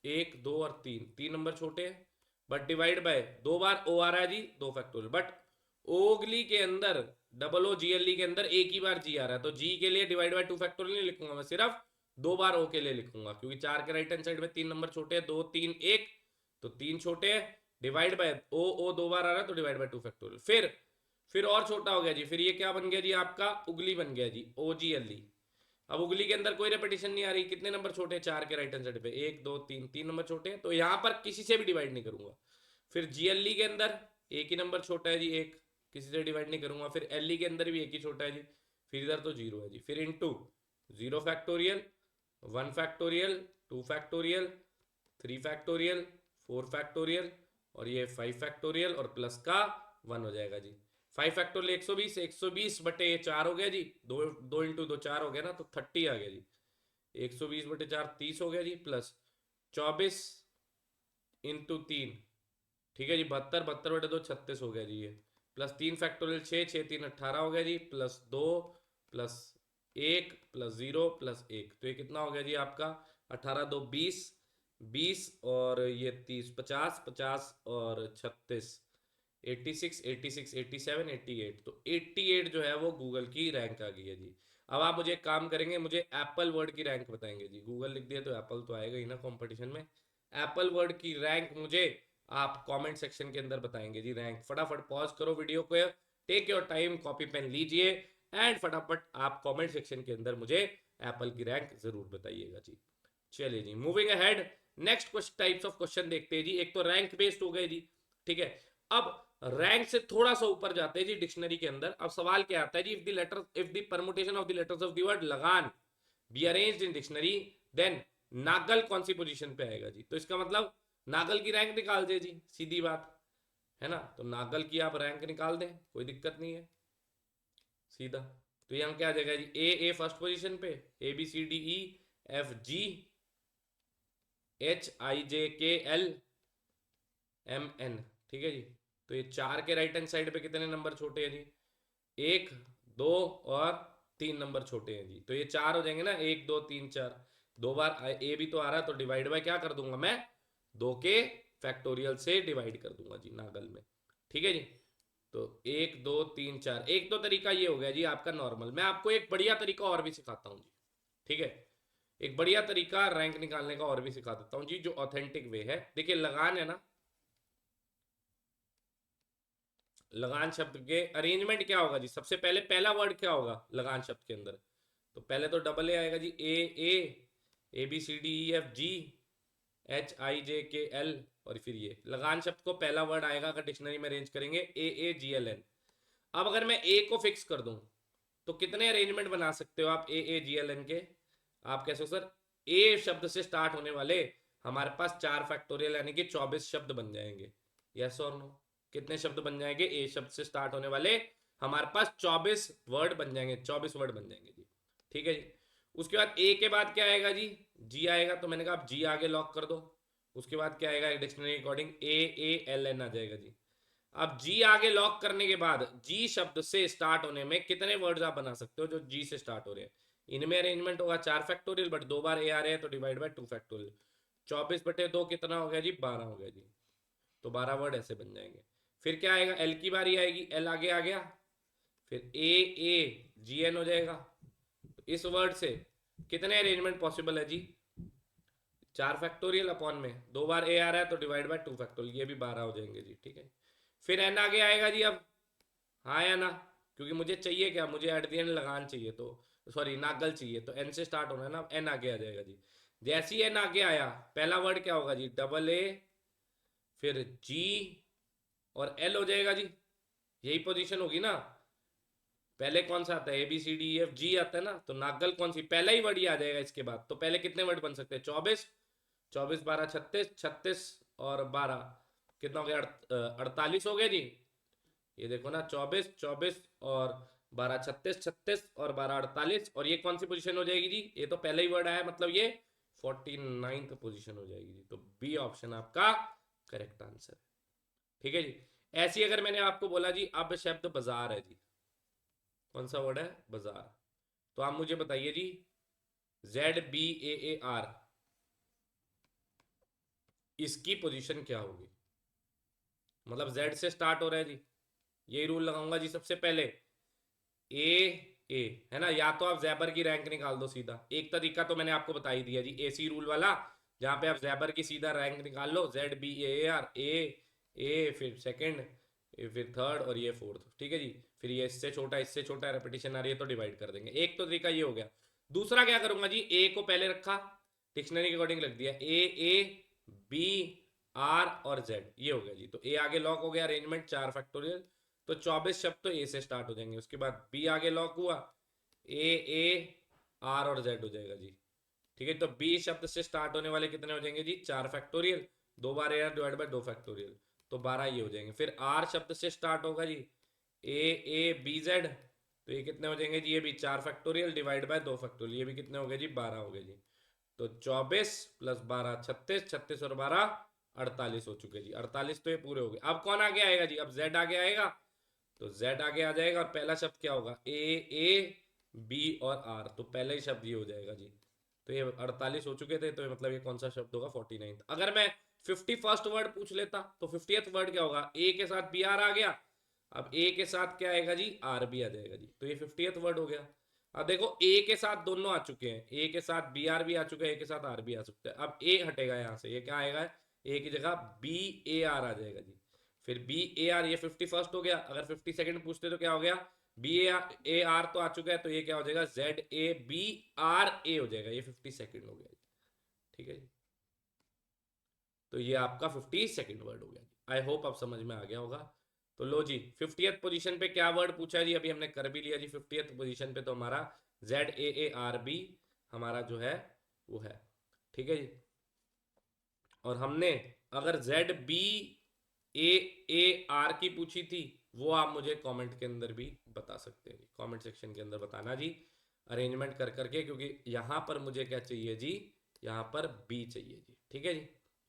Speaker 1: 1 2 और 3, 3 नंबर छोटे हैं। बट डिवाइड बाय, 2 बार ओ आ रहा है जी 2 फैक्टोरियल, बट ओगली के अंदर double O G L E के अंदर एक ही बार जी आ रहा है, तो जी के लिए डिवाइड बाय 2 फैक्टोरियल नहीं लिखूंगा मैं, सिर्फ 2 बार ओ के लिए लिखूंगा, क्योंकि 4 के राइट हैंड साइड में 3 नंबर छोटे हैं, 2 3 1, तो 3 छोटे हैं, डिवाइड बाय ओ ओ 2 बार आ रहा है तो डिवाइड बाय 2 फैक्टोरियल। फिर और छोटा हो गया जी, फिर ये क्या बन गया जी आपका, उगली बन गया जी, ओ जी एल ई। अब उगली के अंदर कोई रेपिटेशन नहीं आ रही, कितने नंबर छोटे हैं, 4 के राइट हैंड साइड पे 1 2 3, 3 नंबर छोटे हैं, तो यहां पर किसी से भी डिवाइड नहीं करूंगा। फिर जीएलई के अंदर एक ही नंबर छोटा है जी, एक, किसी से डिवाइड नहीं करूंगा। फिर एलई के अंदर भी एक ही छोटा है जी, फिर इधर तो जीरो है जी। फिर into 0 factorial, 1 factorial, 2 factorial, 3 factorial, 4 factorial और ये 5 फैक्टोरियल और प्लस का 1 हो जाएगा जी। 5 फैक्टोरियल 120, 120 बटे 4 हो गया जी, 2 2 इंटू 2 4 हो गया ना, तो 30 आ गया जी। 120 बटे 4 30 हो गया जी, प्लस 24 इंटू 3, ठीक है जी, 72, 72 बटे 2 36 हो गया जी ये, प्लस 3 फैक्टोरियल 6, 6 3 18 हो गया जी, प्लस 2 प्लस 1 प्लस 0 प्लस 1, तो ये कितना हो गया जी आपका, 18 2 20, 20 और ये 30 50, 50 और 36 86, 86 87 88, तो 88 जो है वो गूगल की रैंक आ गई है जी। अब आप मुझे एक काम करेंगे, मुझे एप्पल वर्ड की रैंक बताएंगे जी, गूगल लिख दिया तो एप्पल तो आएगा ही ना कंपटीशन में। एप्पल वर्ड की रैंक मुझे आप कमेंट सेक्शन के अंदर बताएंगे जी रैंक। फटाफट पॉज करो वीडियो को, take your time, copy pen लीजिए एंड फटाफट आप कमेंट सेक्शन के अंदर मुझे एप्पल की रैंक जरूर बताइएगा जी। चलिए जी, मूविंग अहेड, नेक्स्ट कुछ टाइप्स ऑफ क्वेश्चन देखते हैं जी। एक तो रैंक बेस्ड हो गए जी, ठीक है। अब रैंक से थोड़ा सा ऊपर जाते हैं जी डिक्शनरी के अंदर। अब सवाल क्या आता है जी, if the permutation of the letters of the word lagaan be arranged in dictionary then नागल कौन सी पोजीशन पे आएगा जी। तो इसका मतलब नागल की रैंक निकाल दे जी, सीधी बात है ना। तो नागल की आप रैंक निकाल दें, कोई दिक्कत नहीं है, सीधा। तो यहाँ क्या आ जाएगा जी, ए फर्स्ट पोजीशन पे, A B C D E F G H I J K L M N, ठीक है जी। तो ये 4 के राइट हैंड साइड पे कितने नंबर छोटे हैं जी, 1 2 और 3 नंबर छोटे हैं जी। तो ये 4 हो जाएंगे ना, 1 2 3 4, 2 बार ए भी तो आ रहा है, तो डिवाइड बाय क्या कर दूंगा मैं, 2 के फैक्टोरियल से डिवाइड कर दूंगा जी नागल में, ठीक है जी। तो 1 2 3 4, एक तो तरीका ये हो गया जी आपका नॉर्मल। मैं आपको एक बढ़िया तरीका और भी सिखाता हूँ जी, ठीक है। एक बढ़िया तरीका रैंक निकालने का और भी सिखा देता हूँ जी, जो ऑथेंटिक वे है। देखिए लगान है ना, लगान शब्द के अरेंजमेंट क्या होगा जी, सबसे पहले पहला वर्ड क्या होगा लगान शब्द के अंदर, तो पहले तो डबल ए आएगा जी, A B C D E F G H I J K L, और फिर ये लगान शब्द को पहला वर्ड आएगा अगर डिक्शनरी में अरेंज करेंगे ए जी एल एन। अब अगर मैं ए को फिक्स कर दूं तो कितने अरेंजमेंट बना सकते हो आप ए जी एल एन के, आप कैसे हो सर, ए शब्द से स्टार्ट होने वाले हमारे पास 4 फैक्टोरियल यानी कि 24 शब्द बन जाएंगे, यस और नो। कितने शब्द बन जाएंगे, ए शब्द से स्टार्ट होने वाले हमारे पास 24 वर्ड बन जाएंगे, 24 वर्ड बन जाएंगे जी, ठीक है जी। उसके बाद ए के बाद क्या आएगा जी, जी आएगा, तो मैंने कहा आप जी आगे लॉक कर दो। उसके बाद क्या आएगा डिक्शनरी अकॉर्डिंग AALN आ जाएगा जी। अब जी आगे लॉक करने के बाद जी शब्द से स्टार्ट होने में कितने वर्ड्स आप बना सकते हो जो जी से स्टार्ट हो रहे हैं। इनमें अरेंजमेंट होगा 4 फैक्टोरियल, बट 2 बार ए आ रहे हैं तो डिवाइड बाय 2 फैक्टोरियल। 24/2 कितना हो गया जी, 12 हो गया जी। तो 12 वर्ड ऐसे बन जाएंगे। फिर क्या आएगा, एल की बारी आएगी, एल आगे आ गया, फिर AAGN हो जाएगा। तो इस वर्ड से कितने अरेंजमेंट पॉसिबल है जी, 4 फैक्टोरियल अपॉन में 2 बार ए आ रहा है तो डिवाइड बाय 2 फैक्टोरियल, ये भी 12 हो जाएंगे जी। ठीक है, फिर एन आगे आएगा जी। अब हाँ या ना, क्योंकि मुझे चाहिए क्या, मुझे एट द एंड लगान चाहिए, तो सॉरी नागल चाहिए, तो एन से स्टार्ट होना है ना, एन आगे आ जाएगा जी। जैसे ही एन आगे आया पहला वर्ड क्या होगा जी, डबल ए, फिर जी और एल हो जाएगा जी। यही पोजीशन होगी ना, पहले कौन सा आता है, ABCDEFG आता है ना, तो नागल कौन सी, पहला ही वर्ड ही आ जाएगा इसके बाद। तो पहले कितने वर्ड बन सकते हैं, 24, 24 12 36, 36 और 12 कितना हो गया, 48 हो गया जी। ये देखो ना, 24 24 और 12 36, 36 और 12 48, और ये कौन सी पोजीशन हो जाएगी जी, ये तो पहला ही वर्ड आया, मतलब ये 49th पोजीशन हो जाएगी जी। तो बी ऑप्शन आपका करेक्ट आंसर है। ठीक है जी। ऐसी अगर मैंने आपको बोला जी अब शब्द बाजार है जी, कौन सा वर्ड है, बाजार, तो आप मुझे बताइए जी, ZBAAR इसकी पोजीशन क्या होगी। मतलब जेड से स्टार्ट हो रहा है जी, यही रूल लगाऊंगा जी सबसे पहले, ए है ना, या तो आप जैबर की रैंक निकाल दो सीधा, एक तरीका तो मैंने आपको बता ही दिया जी, AC रूल वाला, जहां पे आप जैबर की सीधा रैंक निकाल लो, ZBAAR, ए फिर सेकंड, फिर थर्ड और ये फोर्थ। ठीक है जी, फिर ये इससे छोटा रेपिटेशन आ रही है तो डिवाइड कर देंगे, एक तो तरीका ये हो गया। दूसरा क्या करूंगा जी, ए को पहले रखा, डिक्शनरी के अकॉर्डिंग रख दिया, AABR और जेड, ये हो गया जी। तो ए आगे लॉक हो गया, अरेंजमेंट 4 फैक्टोरियल, तो 24 शब्द तो ए से स्टार्ट हो जाएंगे। उसके बाद बी आगे लॉक हुआ, AAR और जेड हो जाएगा जी। ठीक है, तो बी शब्द से स्टार्ट होने वाले कितने हो जाएंगे जी, 4 factorial, 2 bar A divide by 2 factorial, तो 12 ये हो जाएंगे। फिर आर शब्द से स्टार्ट होगा जी, AABZ, तो ये कितने हो जाएंगे जी, ये भी 4 फैक्टोरियल डिवाइड बाय 2 फैक्टोरियल, ये भी कितने हो गए जी, 12 हो गए जी। तो 24 प्लस 12 36, 36 और 12 48 हो चुके जी, 48 तो ये पूरे हो गए। अब कौन आगे आएगा जी, अब जेड आगे आएगा, तो जेड आगे आ जाएगा, और पहला शब्द क्या होगा, AAB और आर, तो पहला ही शब्द ये हो जाएगा जी। तो ये 48 हो चुके थे, तो मतलब ये कौन सा शब्द होगा, 49। अगर मैं 51st वर्ड पूछ लेता तो 50th वर्ड क्या होगा, ए के साथ बी आर आ गया, अब ए के साथ क्या आएगा जी, आर बी आ जाएगा जी, तो ये 50th वर्ड हो गया। अब देखो ए के साथ दोनों आ चुके हैं, ए के साथ बी आर भी आ चुका है, ए के साथ आर भी आ सकता है। अब ए हटेगा यहाँ से, ये क्या आएगा, ए की जगह BAR आ जाएगा जी। फिर BAR, ये 51st हो गया। अगर 52nd पूछते तो क्या हो गया, BAR तो आ चुका है, तो ये क्या हो जाएगा, ZABRA हो जाएगा, ये 52nd हो गया जी। ठीक है जी, तो ये आपका 52nd वर्ड हो गया। आई होप आप समझ में आ गया होगा। तो लो जी, 50th पोजीशन पे क्या वर्ड पूछा है जी, अभी हमने कर भी लिया जी। 50th पोजीशन पे तो हमारा ZAARB हमारा जो है वो है। ठीक है जी, और हमने अगर ZBAAR की पूछी थी, वो आप मुझे कमेंट के अंदर भी बता सकते हैं, कमेंट सेक्शन के अंदर बताना जी, अरेंजमेंट कर करके, क्योंकि यहाँ पर मुझे क्या चाहिए जी, यहाँ पर बी चाहिए जी। ठीक है जी,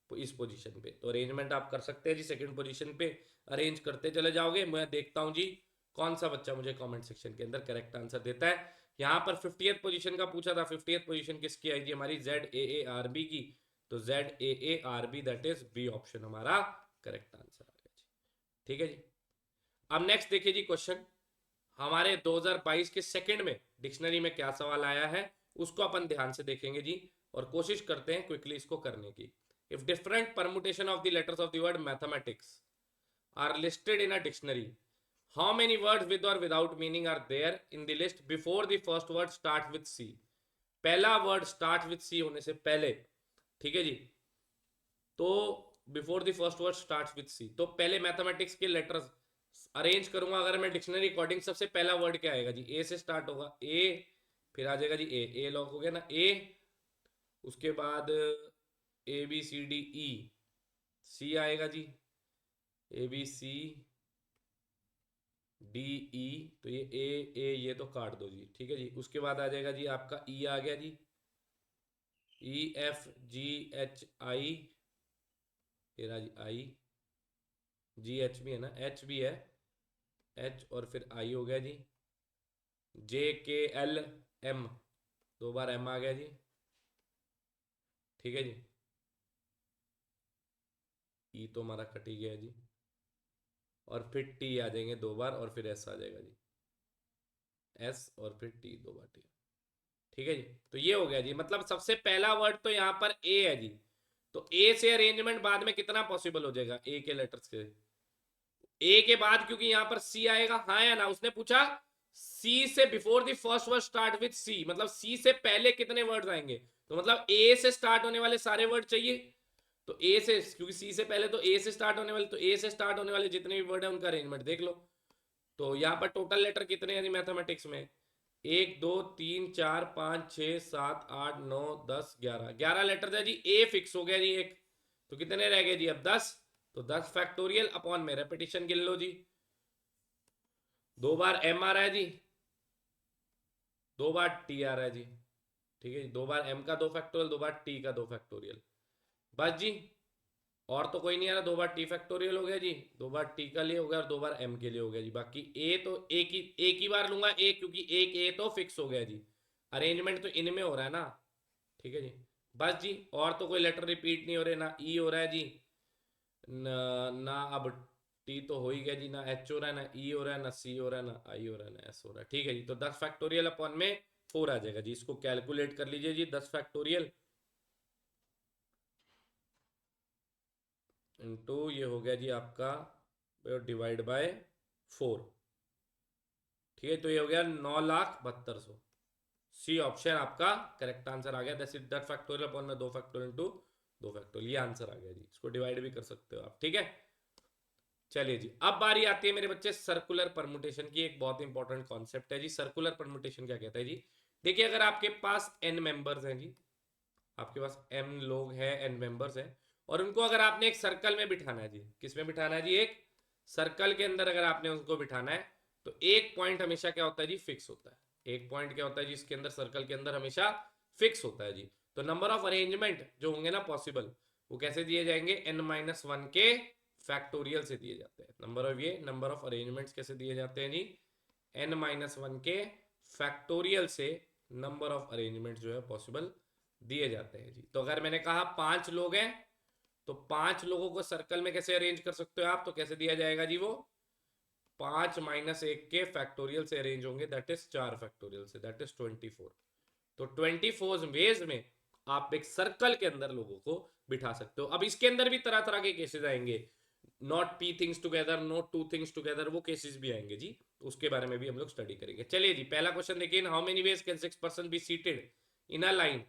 Speaker 1: तो इस पोजीशन पे तो अरेंजमेंट आप कर सकते हैं जी, सेकंड पोजीशन पे अरेंज करते चले जाओगे। मैं देखता हूँ जी कौन सा बच्चा मुझे कमेंट सेक्शन के अंदर करेक्ट आंसर देता है। यहाँ पर 50th पोजीशन का पूछा था, 50th पोजीशन किसकी आई थी, हमारी ZAARB की, तो ZAARB that is B option हमारा करेक्ट आंसर आ गया जी। ठीक है जी, अब नेक्स्ट देखिए जी क्वेश्चन, हमारे 2022 के सेकंड में डिक्शनरी में क्या सवाल आया है, उसको अपन ध्यान से देखेंगे जी, और कोशिश करते हैं क्विकली इसको करने की। If different permutation of the letters of the word mathematics are listed in a dictionary, how many words with और without meaning are there in the list before the first word start with C. पहला word start with सी होने से पहले, ठीक है जी, तो before the first word start with C, तो पहले मैथमेटिक्स के लेटर्स अरेंज करूंगा। अगर मैं डिक्शनरी अकॉर्डिंग, सबसे पहला वर्ड क्या आएगा जी, ए से स्टार्ट होगा, ए, फिर आ जाएगा जी ए लॉक हो गया ना, ए, उसके बाद ABCDE, सी आएगा जी, ABCDE, तो ये ए ये तो काट दो जी। ठीक है जी, उसके बाद आ जाएगा जी आपका ई आ गया जी, EFGHI, ये रहा जी आई, जी एच भी है ना, एच भी है, एच और फिर आई हो गया जी, जे के एल एम, 2 बार एम आ गया जी, ठीक है जी, ई तो हमारा कट ही गया जी, और फिर टी आ जाएंगे 2 बार, और फिर एस आ जाएगा जी, एस और फिर टी, 2 बार टी, ठीक है जी। तो ये हो गया जी, मतलब सबसे पहला वर्ड तो यहाँ पर ए है जी, तो ए से अरेंजमेंट बाद में कितना पॉसिबल हो जाएगा ए के लेटर्स के, ए के बाद क्योंकि यहां पर सी आएगा, हाँ या ना, उसने पूछा सी से before the first word start with C, मतलब सी से पहले कितने वर्ड्स आएंगे, तो मतलब ए से स्टार्ट होने वाले सारे वर्ड चाहिए, तो ए से, क्योंकि सी से पहले तो ए से स्टार्ट होने वाले, तो ए से स्टार्ट होने वाले जितने भी वर्ड है उनका अरेंजमेंट देख लो। तो यहाँ पर टोटल लेटर कितने हैं मैथमेटिक्स में, 1 2 3 4 5 6 7 8 9 10 11, 11 लेटर है जी, ए फिक्स हो गया जी एक, तो कितने रह गए जी अब 10, तो 10 फैक्टोरियल अपॉन में रेपिटेशन गिन लो जी, 2 बार एम आ रहा है जी, 2 बार टी आ रहा है जी, ठीक है जी, 2 बार एम का 2 फैक्टोरियल, 2 बार टी का 2 फैक्टोरियल, बस जी, और तो कोई नहीं आ रहा, 2 बार टी फैक्टोरियल हो गया जी, 2 बार टी का लिए हो गया और 2 बार एम के लिए हो गया जी, बाकी ए तो एक ही बार लूंगा ए, क्योंकि एक ए तो फिक्स हो गया जी, अरेंजमेंट तो इनमें हो रहा है ना, ठीक है जी, बस जी, और तो कोई लेटर रिपीट नहीं हो रहे, ना ई हो रहा है जी, ना अब टी तो हो ही गया जी, ना एच हो रहा है, ना ई हो रहा है, ना सी हो रहा है, ना आई हो रहा है, ना एस हो रहा है, ठीक है जी, तो 10 फैक्टोरियल अपॉन में 4 आ जाएगा जी, इसको कैलकुलेट कर लीजिए जी, 10 फैक्टोरियल इंटू ये हो गया जी आपका डिवाइड बाय 4, ठीक है, तो ये हो गया 9,72,100, सी ऑप्शन आपका करेक्ट आंसर आ गया, दैट फैक्टोरियल अपॉन में 2 फैक्टोरियल इंटू 2 फैक्टोरियल, ये आंसर आ गया जी, इसको डिवाइड भी कर सकते हो आप, ठीक है। चलिए जी, अब बारी आती है मेरे बच्चे सर्कुलर परमुटेशन की, एक बहुत इंपॉर्टेंट कॉन्सेप्ट है जी, सर्कुलर परमुटेशन क्या कहता है जी, देखिए अगर आपके पास n मेंबर्स हैं जी, आपके पास m लोग हैं, n मेंबर्स हैं, और उनको अगर आपने एक सर्कल में बिठाना है जी, किस में बिठाना है जी, एक सर्कल के अंदर अगर आपने उनको बिठाना है, तो एक पॉइंट हमेशा क्या होता है जी, फिक्स होता है, एक पॉइंट क्या होता है जी इसके अंदर, सर्कल के अंदर हमेशा फिक्स होता है जी, तो नंबर ऑफ अरेंजमेंट जो होंगे ना पॉसिबल, वो कैसे दिए जाएंगे, n-1 के फैक्टोरियल से दिए जाते हैं, नंबर ऑफ अरेंजमेंट्स कैसे दिए जाते हैं जी, n-1 के फैक्टोरियल से नंबर ऑफ अरेंजमेंट जो है पॉसिबल दिए जाते हैं जी। तो अगर मैंने कहा 5 लोग हैं, तो 5 लोगों को सर्कल में कैसे अरेंज कर सकते हो आप, तो कैसे दिया जाएगा जी, वो 5-1 के फैक्टोरियल से अरेंज होंगे, दैट इज 4 फैक्टोरियल से, दैट इज 24, तो 24 वेज में आप एक सर्कल के अंदर लोगों को बिठा सकते हो। अब इसके अंदर भी तरह तरह के केसेस आएंगे, not P things together, not to things together, वो केसेस भी आएंगे जी, उसके बारे में भी हम लोग स्टडी करेंगे। चलिए जी, पहला क्वेश्चन देखिए, how many ways can 6 person be seated in a line,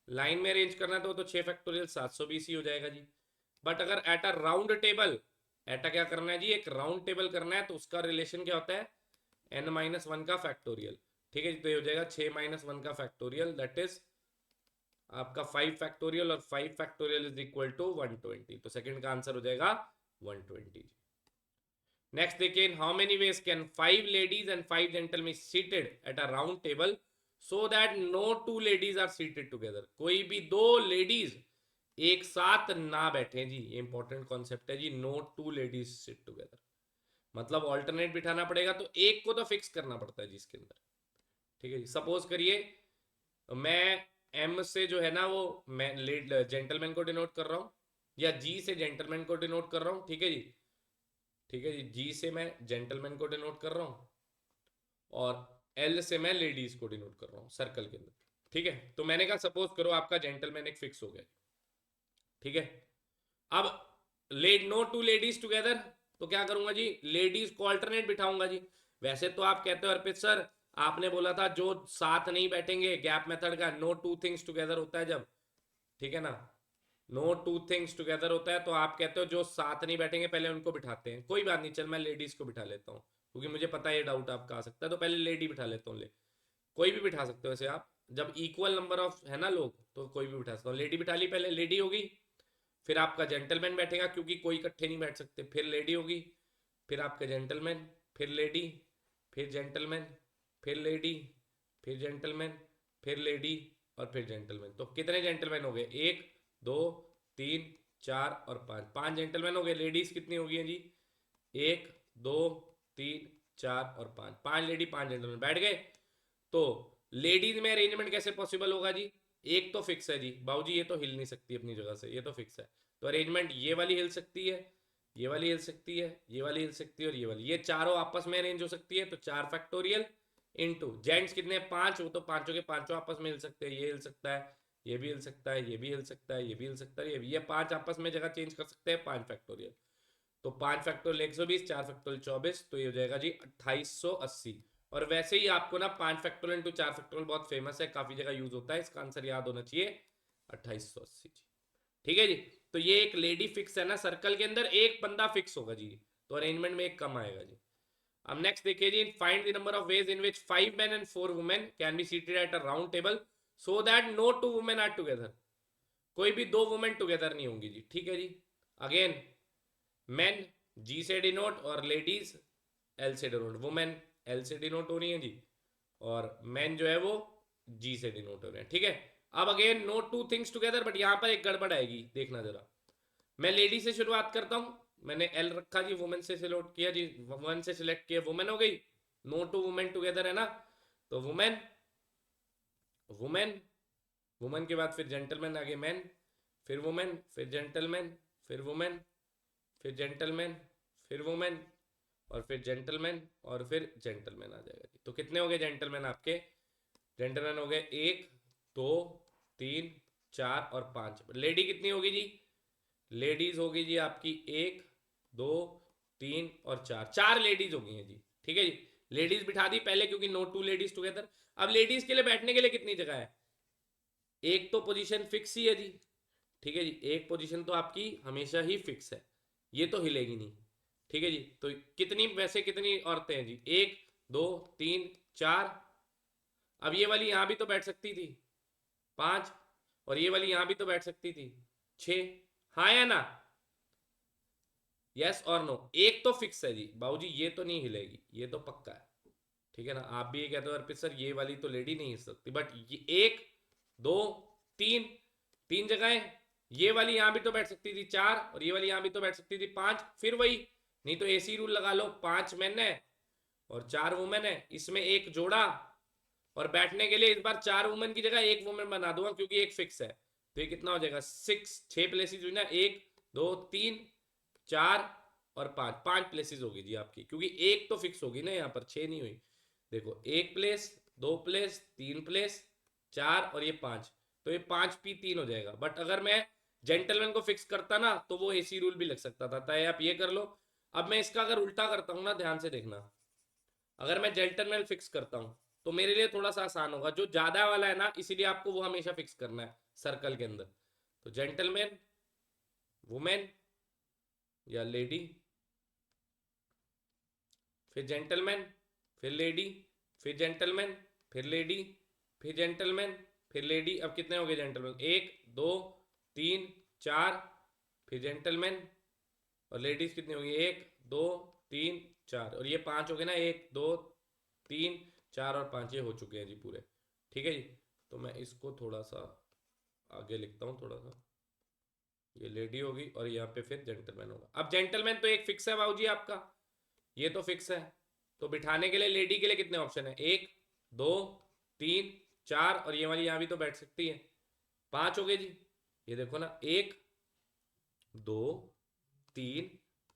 Speaker 1: line में अरेंज करना तो 6 फैक्टोरियल 720 ही हो जाएगा जी, बट अगर एट अ राउंड टेबल, एटा क्या करना है जी, एक राउंड टेबल करना है, तो उसका रिलेशन क्या होता है, n-1 का फैक्टोरियल, ठीक है जी, तो ये हो जाएगा 6-1 का फैक्टोरियल, दैट इज आपका 5 फैक्टोरियल, और 5 फैक्टोरियल इज इक्वल टू 120, तो सेकंड का आंसर हो जाएगा 120। नेक्स्ट देखिए, how many ways can 5 ladies and 5 gentleman seated at a round table so that no 2 ladies are seated together, कोई भी 2 लेडीज एक साथ ना बैठे जी, ये इंपॉर्टेंट कॉन्सेप्ट है जी, नो 2 लेडीज सिट टुगेदर, मतलब ऑल्टरनेट बिठाना पड़ेगा, तो एक को तो फिक्स करना पड़ता है जी इसके अंदर, ठीक है जी। सपोज करिए मैं एम से जो है ना वो मैं जेंटलमैन को डिनोट कर रहा हूँ, या जी से जेंटलमैन को डिनोट कर रहा हूँ, ठीक है जी, ठीक है जी, जी से मैं जेंटलमैन को डिनोट कर रहा हूँ, और एल से मैं लेडीज को डिनोट कर रहा हूँ सर्कल के अंदर, ठीक है। तो मैंने कहा सपोज करो आपका जेंटलमैन एक फिक्स हो गया, ठीक है, अब लेड नो 2 लेडीज टुगेदर, तो क्या करूंगा जी, लेडीज को अल्टरनेट बिठाऊंगा जी, वैसे तो आप कहते हो अर्पित सर, आपने बोला था जो साथ नहीं बैठेंगे, गैप मेथड का नो 2 थिंग्स टुगेदर होता है जब, ठीक है ना, नो 2 थिंग्स टुगेदर होता है, तो आप कहते हो जो साथ नहीं बैठेंगे पहले उनको बिठाते हैं, कोई बात नहीं, चल मैं लेडीज को बिठा लेता हूँ, क्योंकि मुझे पता है ये डाउट आपका आ सकता है, तो पहले लेडी बिठा लेता हूँ, ले कोई भी बिठा सकते हो वैसे आप, जब इक्वल नंबर ऑफ है ना लोग, तो कोई भी बिठा सकता हूँ, लेडी बिठा ली, पहले लेडी होगी, फिर आपका जेंटलमैन बैठेगा, क्योंकि कोई इकट्ठे नहीं बैठ सकते, फिर लेडी होगी, फिर आपका जेंटलमैन, फिर लेडी, फिर जेंटलमैन, फिर लेडी, फिर जेंटलमैन, फिर लेडी, और फिर जेंटलमैन, तो कितने जेंटलमैन हो गए, 1 2 3 4 और 5, 5 जेंटलमैन हो गए। लेडीज कितनी होगी जी? 1 2 3 4 और 5, 5 लेडी 5 जेंटलमैन बैठ गए। तो लेडीज में अरेंजमेंट कैसे पॉसिबल होगा जी? एक तो फिक्स है जी बाबूजी, ये तो हिल नहीं सकती अपनी जगह से, ये तो फिक्स है। तो अरेंजमेंट ये वाली हिल सकती है, ये वाली हिल सकती है, ये वाली हिल सकती है और ये वाली, ये चारों आपस में अरेंज हो सकती है। तो 4 फैक्टोरियल इनटू जेंट्स कितने? 5, वो तो पांचों के पांचों आपस में हिल सकते हैं। ये हिल सकता है, ये भी हिल सकता है, ये भी हिल सकता है, ये भी हिल सकता है, ये भी, ये 5 आपस में जगह चेंज कर सकते हैं। 5 फैक्टोरियल, तो 5 फैक्टोरियल 120, 4 फैक्टोरियल 24, तो ये हो जाएगा जी 2880। और वैसे ही आपको ना 5 फैक्टोरियल इंटू 4 फैक्टोरियल बहुत फेमस है, काफी जगह यूज होता है, इसका आंसर याद होना चाहिए 2880 जी। ठीक है जी। तो ये एक लेडी फिक्स है ना, सर्कल के अंदर एक बंदा फिक्स होगा जी, तो अरेंजमेंट में एक कम आएगा जी। अब नेक्स्ट देखिए जी, find the number of ways in which 5 men and 4 women can be seated at a round table so that no 2 women are together. कोई भी 2 वुमेन टुगेदर नहीं होंगी जी। ठीक है जी। अगेन, मेन जी से डिनोट और लेडीज एल से डिनोट। वुमेन एल से डिनोट हो रही है जी, और मेन जो है वो जी से डिनोट हो रहे हैं। ठीक है। अब again no two things together, but यहां पर एक गड़बड़ आएगी, देखना जरा। मैं लेडी से शुरुआत करता हूं, मैंने एल रखा जी, वुमेन से सिलेक्ट किया जी, वुमेन से सिलेक्ट किया, वुमेन हो गई। नो टू वुमेन टुगेदर है ना, तो वुमेन वुमेन, वुमेन के बाद फिर जेंटलमैन, आगे मैन, फिर वुमेन, फिर जेंटलमैन, फिर वुमेन, फिर जेंटलमैन, फिर वुमेन, और फिर जेंटलमैन, और फिर जेंटलमैन आ जाएगा जी। तो कितने हो गए जेंटलमैन आपके? जेंटलमैन हो गए 1 2 3 4 और 5। लेडी कितनी होगी जी? लेडीज होगी जी आपकी 1 2 3 और 4, 4 लेडीज हो गई हैं जी। ठीक है जी। लेडीज बिठा दी पहले, क्योंकि नो टू लेडीज टुगेदर। अब लेडीज के लिए बैठने के लिए कितनी जगह है? एक तो पोजीशन फिक्स ही है जी। ठीक है जी, एक पोजीशन तो आपकी हमेशा ही फिक्स है, ये तो हिलेगी नहीं। ठीक है जी। तो कितनी, वैसे कितनी औरतें हैं जी? 1 2 3 4। अब ये वाली यहां भी तो बैठ सकती थी, 5। और ये वाली यहां भी तो बैठ सकती थी, 6। हाँ या ना? यस और नो? एक तो फिक्स है जी बाबूजी, ये तो नहीं हिलेगी, ये तो पक्का है। ठीक है ना? आप भी ये कहते हो अर्पित सर ये वाली तो लेडी नहीं हिल सकती, बट ये 1 2 3, 3 जगहें। ये वाली यहां भी तो बैठ सकती थी, 4। और ये वाली यहां भी तो बैठ सकती थी, 5। फिर वही, नहीं तो एसी रूल लगा लो, 5 मैन है और 4 वुमेन है, इसमें एक जोड़ा। और बैठने के लिए इस बार 4 वुमेन की जगह 1 वुमेन बना दूंगा, क्योंकि एक फिक्स है। तो ये कितना हो जाएगा? 6 प्लेसेस हुई ना, 1 2 3 4 और 5, 5 प्लेसेस होगी जी आपकी, क्योंकि एक तो फिक्स होगी ना, यहाँ पर 6 नहीं हुई। देखो, 1 प्लेस, 2 प्लेस, 3 प्लेस, 4 और ये 5, तो ये 5P3 हो जाएगा। बट अगर मैं जेंटलमैन को फिक्स करता ना, तो वो एसी रूल भी लग सकता था, तय आप ये कर लो। अब मैं इसका अगर उल्टा करता हूँ ना, ध्यान से देखना, अगर मैं जेंटलमैन फिक्स करता हूँ तो मेरे लिए थोड़ा सा आसान होगा, जो ज्यादा वाला है ना, इसीलिए आपको वो हमेशा फिक्स करना है सर्कल के अंदर। तो जेंटलमैन, वुमेन या लेडी, फिर जेंटलमैन, फिर लेडी, फिर जेंटलमैन, फिर लेडी, फिर जेंटलमैन, फिर लेडी। अब कितने हो गए जेंटलमैन? 1 2 3 4, फिर जेंटलमैन। और लेडीज कितनी होगी? 1 2 3 4, और ये 5 हो गए ना, 1 2 3 4 और 5, ये हो चुके हैं जी पूरे। ठीक है जी। तो मैं इसको थोड़ा सा आगे लिखता हूँ थोड़ा सा, ये लेडी होगी और यहाँ पे फिर जेंटलमैन होगा। अब जेंटलमैन तो एक फिक्स है बाबूजी आपका, ये तो फिक्स है। तो बिठाने के लिए लेडी के लिए कितने ऑप्शन है? 1 2 3 4, और ये वाली यहाँ भी तो बैठ सकती है, 5 हो गए जी। ये देखो ना, 1 2 3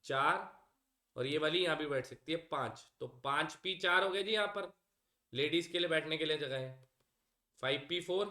Speaker 1: 4, और ये वाली यहाँ भी बैठ सकती है, 5। तो 5P4 हो गए जी यहाँ पर, लेडीज के लिए बैठने के लिए जगह है। 5P4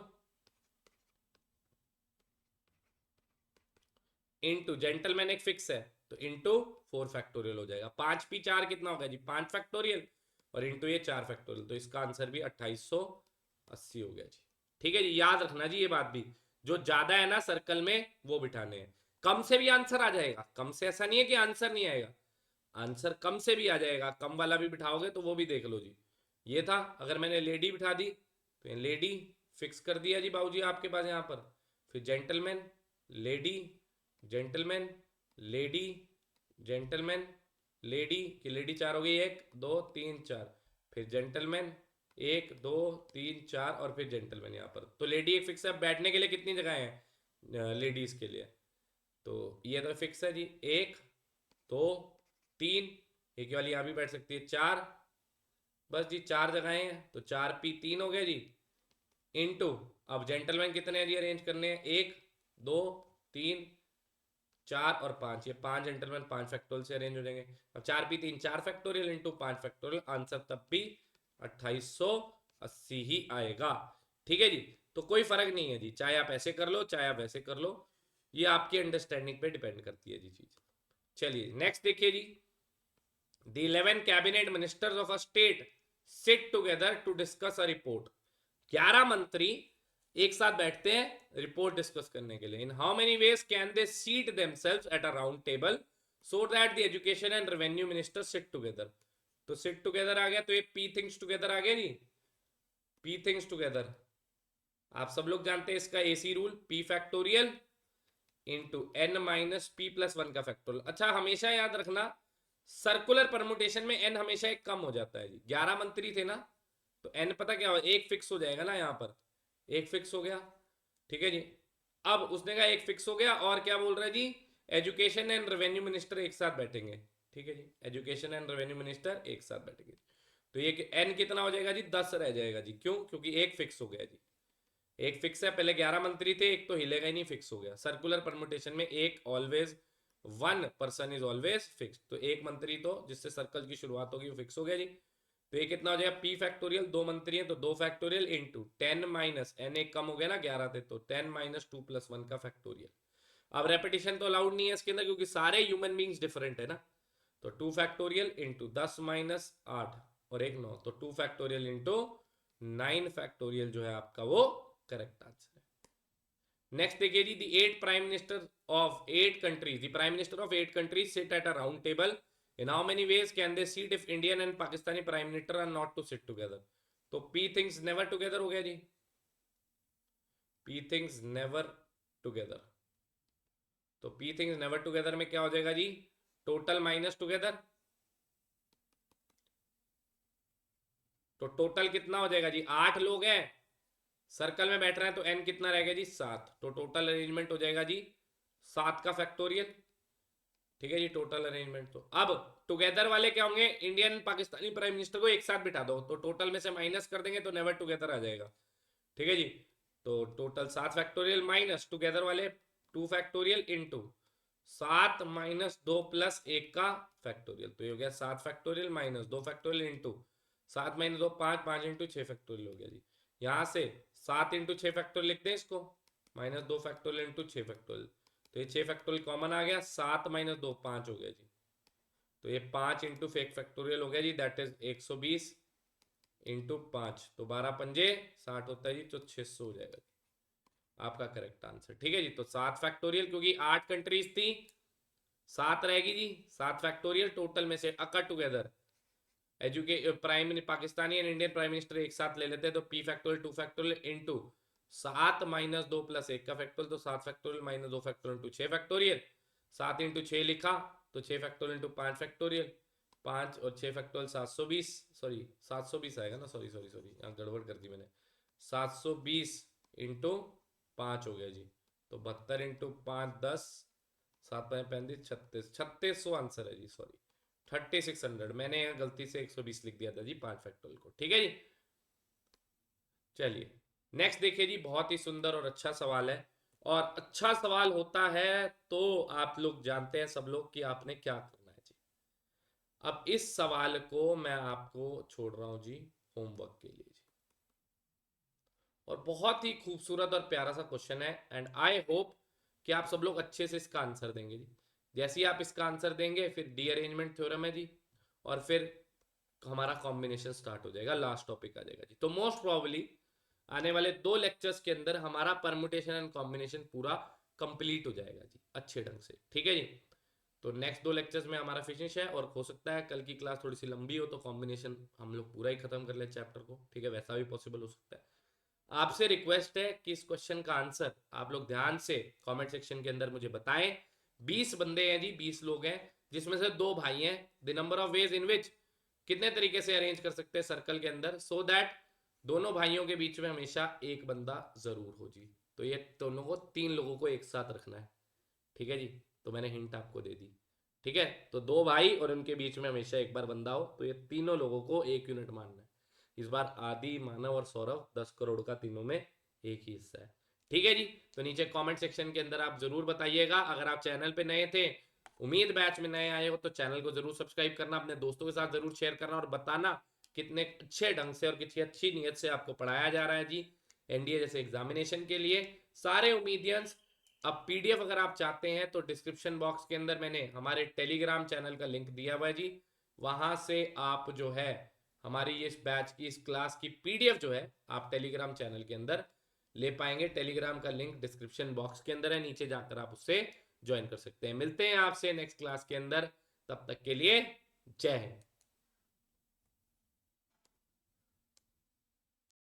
Speaker 1: इंटू जेंटलमैन एक फिक्स है, तो इंटू 4 फैक्टोरियल हो जाएगा। 5P4 कितना होगा जी? 5 फैक्टोरियल, और इंटू ये 4 फैक्टोरियल, तो इसका आंसर भी 2880 हो गया जी। ठीक है जी, याद रखना जी ये बात भी, जो ज्यादा है ना सर्कल में वो बिठाने हैं। कम से भी आंसर आ जाएगा, कम से ऐसा नहीं है कि आंसर नहीं आएगा, आंसर कम से भी आ जाएगा। कम वाला भी बिठाओगे तो वो भी देख लो जी। ये था, अगर मैंने लेडी बिठा दी तो लेडी फिक्स कर दिया जी बाबूजी आपके पास यहाँ पर। फिर gentleman, lady, gentleman, lady, gentleman, lady की लेडी 4 हो गई, 1 2 3 4, फिर जेंटलमैन 1 2 3 4, और फिर जेंटलमैन यहाँ पर। तो लेडी एक फिक्स है। बैठने के लिए कितनी जगह है लेडीज के लिए? तो ये तो फिक्स है जी, 1 2 3, एक वाली यहाँ भी बैठ सकती है 4, बस जी 4 जगहें हैं, तो 4p3 हो गया जी, इनटू, अब जेंटलमैन कितने हैं जी अरेंज करने हैं, 1 2 3 4 और 5, ये 5 जेंटलमैन 5 फैक्टोरियल से अरेंज हो जाएंगे। अब 4p3 4 factorial into 5 factorial, answer तब भी 2880 ही आएगा। ठीक है जी, तो कोई फर्क नहीं है जी, चाहे आप ऐसे कर लो चाहे आप ऐसे कर लो, ये आपकी अंडरस्टैंडिंग पे डिपेंड करती है जी चीज। चलिए नेक्स्ट देखिए जी, The 11 cabinet ministers of a state sit together to discuss a report. 11 मंत्री एक साथ बैठते हैं रिपोर्ट डिस्कस करने के लिए। इन how many ways can they seat themselves eight a round table so that the education and revenue minister seat together. तो sit together आ गया, तो ये पी थिंग्स टुगेदर आ गया जी, पी थिंग्स टुगेदर। आप सब लोग जानते हैं इसका एसी rule, p factorial into n minus p plus one का फैक्टोरियल। अच्छा हमेशा याद रखना, सर्कुलर परमुटेशन में एन हमेशा एक कम हो जाता है जी। 11 मंत्री थे ना, तो एन पता क्या हो, एक फिक्स हो जाएगा ना, यहाँ पर एक फिक्स हो गया। ठीक है जी, अब उसने कहा एक फिक्स हो गया, और क्या बोल रहा है जी, एजुकेशन एंड रेवेन्यू मिनिस्टर एक साथ बैठेंगे। ठीक है जी, एजुकेशन एंड रेवेन्यू मिनिस्टर एक साथ बैठेंगे, तो ये एन कितना हो जाएगा जी, 10 रह जाएगा जी। क्यों? क्योंकि एक फिक्स हो गया जी, एक फिक्स है, पहले 11 मंत्री थे, एक तो हिलेगा ही नहीं, फिक्स हो गया। सर्कुलर परमुटेशन में एक always, one person is always fix, तो एक मंत्री तो जिससे सर्कल की शुरुआत होगी वो फिक्स हो गया जी। तो ये कितना हो जाएगा, पी फैक्टोरियल, दो मंत्री हैं तो 2 फैक्टोरियल इंटू 10 माइनस एन, एक कम हो गया ना 11 थे, तो 10 माइनस 2 प्लस 1 का फैक्टोरियल। अब रेपिटेशन तो अलाउड नहीं है इसके अंदर क्योंकि सारे ह्यूमन बींग्स डिफरेंट है ना, तो 2 फैक्टोरियल इंटू 10 माइनस 8 और एक 9, तो 2 फैक्टोरियल इंटू 9 फैक्टोरियल जो है आपका वो करेक्ट आंसर है। नेक्स्ट देखिए जी, the 8 prime minister of 8 countries, the prime minister of 8 countries sit at a round table, in how many ways can they sit if Indian and Pakistani prime minister are not to sit together. तो P things never together हो गया जी, P things never together, तो P things never together में क्या हो जाएगा जी, टोटल माइनस टुगेदर, तो टोटल कितना हो जाएगा जी, 8 लोग हैं सर्कल में बैठ रहे हैं, तो एन कितना रहेगा जी 7, तो टोटल अरेंजमेंट हो जाएगा जी 7 का फैक्टोरियल। ठीक है जी, टोटल अरेंजमेंट। तो अब टुगेदर वाले क्या होंगे, इंडियन पाकिस्तानी प्राइम मिनिस्टर को एक साथ बिठा दो, तो टोटल में से माइनस कर देंगे तो नेवर टुगेदर आ जाएगा। ठीक है जी, तो टोटल 7 फैक्टोरियल माइनस टुगेदर वाले 2 फैक्टोरियल इंटू 7 माइनस 2 प्लस 1 का फैक्टोरियल, तो ये हो गया 7 factorial minus 2 factorial into 7 minus 2 5, 5 into 6 factorial हो गया जी। यहाँ से 7 इंटू 6 फैक्टोरियल लिखते हैं इसको, माइनस 2 फैक्टोरियल इंटू 6 फैक्टोरियल, तो ये 6 फैक्टोरियल कॉमन आ गया, 7 माइनस 2 5 हो गया जी, तो ये 5 इंटू फैक्टोरियल हो गया जी, दैट इज 120 इंटू 5, तो 12 पंजे 60 होता है जी, तो 600 हो जाएगा जी आपका करेक्ट आंसर। ठीक है जी, तो 7 फैक्टोरियल, क्योंकि 8 कंट्रीज थी 7 रहेगी जी, 7 फैक्टोरियल टोटल में से occur together prime Pakistani and Indian prime minister एक साथ ले लेते हैं, तो P factorial 2 factorial into 7 minus 2 plus 1 का फैक्टोरियल, तो 7 factorial minus 2 factorial into 6 factorial, 7 into 6 लिखा तो 6 फैक्टोरियल इंटू 5 फैक्टोरियल, 5 और 6 फैक्टोरियल 720, सॉरी 720 आएगा ना, सॉरी सॉरी सॉरी यहाँ गड़बड़ कर दी मैंने, 720 इंटू 5 हो गया जी, तो 72 इंटू 5 10, 7 5 35 36, 3600 आंसर है जी, सॉरी 3600, मैंने यहाँ गलती से 120 लिख दिया था जी 5 फैक्टोरियल को। ठीक है जी, चलिए नेक्स्ट देखिए जी, बहुत ही सुंदर और अच्छा सवाल है, और अच्छा सवाल होता है तो आप लोग जानते हैं सब लोग कि आपने क्या करना है जी। अब इस सवाल को मैं आपको छोड़ रहा हूं जी होमवर्क के लिए जी, और बहुत ही खूबसूरत और प्यारा सा क्वेश्चन है, एंड आई होप कि आप सब लोग अच्छे से इसका आंसर देंगे जी। जैसे ही आप इसका आंसर देंगे फिर डी अरेंजमेंट थ्योरम है जी, और फिर हमारा कॉम्बिनेशन स्टार्ट हो जाएगा, लास्ट टॉपिक आ जाएगा जी। तो मोस्ट प्रोबेबली आने वाले 2 लेक्चर्स के अंदर हमारा परमुटेशन एंड कॉम्बिनेशन पूरा कंप्लीट हो जाएगा जी अच्छे ढंग से। ठीक है जी, तो नेक्स्ट 2 लेक्चर्स में हमारा फिनिश है, और हो सकता है कल की क्लास थोड़ी सी लंबी हो तो कॉम्बिनेशन हम लोग पूरा ही खत्म कर ले चैप्टर को। ठीक है, वैसा भी पॉसिबल हो सकता है। आपसे रिक्वेस्ट है कि इस क्वेश्चन का आंसर आप लोग ध्यान से कमेंट सेक्शन के अंदर मुझे बताएं। 20 बंदे हैं जी, 20 लोग हैं, जिसमें से 2 भाई हैं। The number of ways in which, कितने तरीके से अरेंज कर सकते हैं सर्कल के अंदर, सो दैट दोनों भाइयों के बीच में हमेशा एक बंदा जरूर हो जी। तो ये दोनों को 3 लोगों को एक साथ रखना है। ठीक है जी, तो मैंने हिंट आपको दे दी। ठीक है, तो दो भाई और उनके बीच में हमेशा एक बार बंदा हो, तो ये तीनों लोगों को 1 यूनिट मानना है। इस बार आदि, मानव और सौरभ 10 करोड़ का तीनों में एक ही हिस्सा है। ठीक है जी, तो नीचे कमेंट सेक्शन के अंदर आप जरूर बताइएगा। अगर आप चैनल पे नए थे, उम्मीद बैच में नए आए हो, तो चैनल को जरूर सब्सक्राइब करना, अपने दोस्तों के साथ जरूर शेयर करना और बताना कितने अच्छे ढंग से और कितनी अच्छी नीयत से आपको पढ़ाया जा रहा है जी एनडीए जैसे एग्जामिनेशन के लिए। सारे उम्मीदियंस, अब पीडीएफ अगर आप चाहते हैं तो डिस्क्रिप्शन बॉक्स के अंदर मैंने हमारे टेलीग्राम चैनल का लिंक दिया हुआ है जी, वहां से आप जो है हमारी इस बैच की, इस क्लास की पीडीएफ जो है आप टेलीग्राम चैनल के अंदर ले पाएंगे। टेलीग्राम का लिंक डिस्क्रिप्शन बॉक्स के अंदर है, नीचे जाकर आप उससे ज्वाइन कर सकते हैं। मिलते हैं आपसे नेक्स्ट क्लास के अंदर, तब तक के लिए जय हिंद।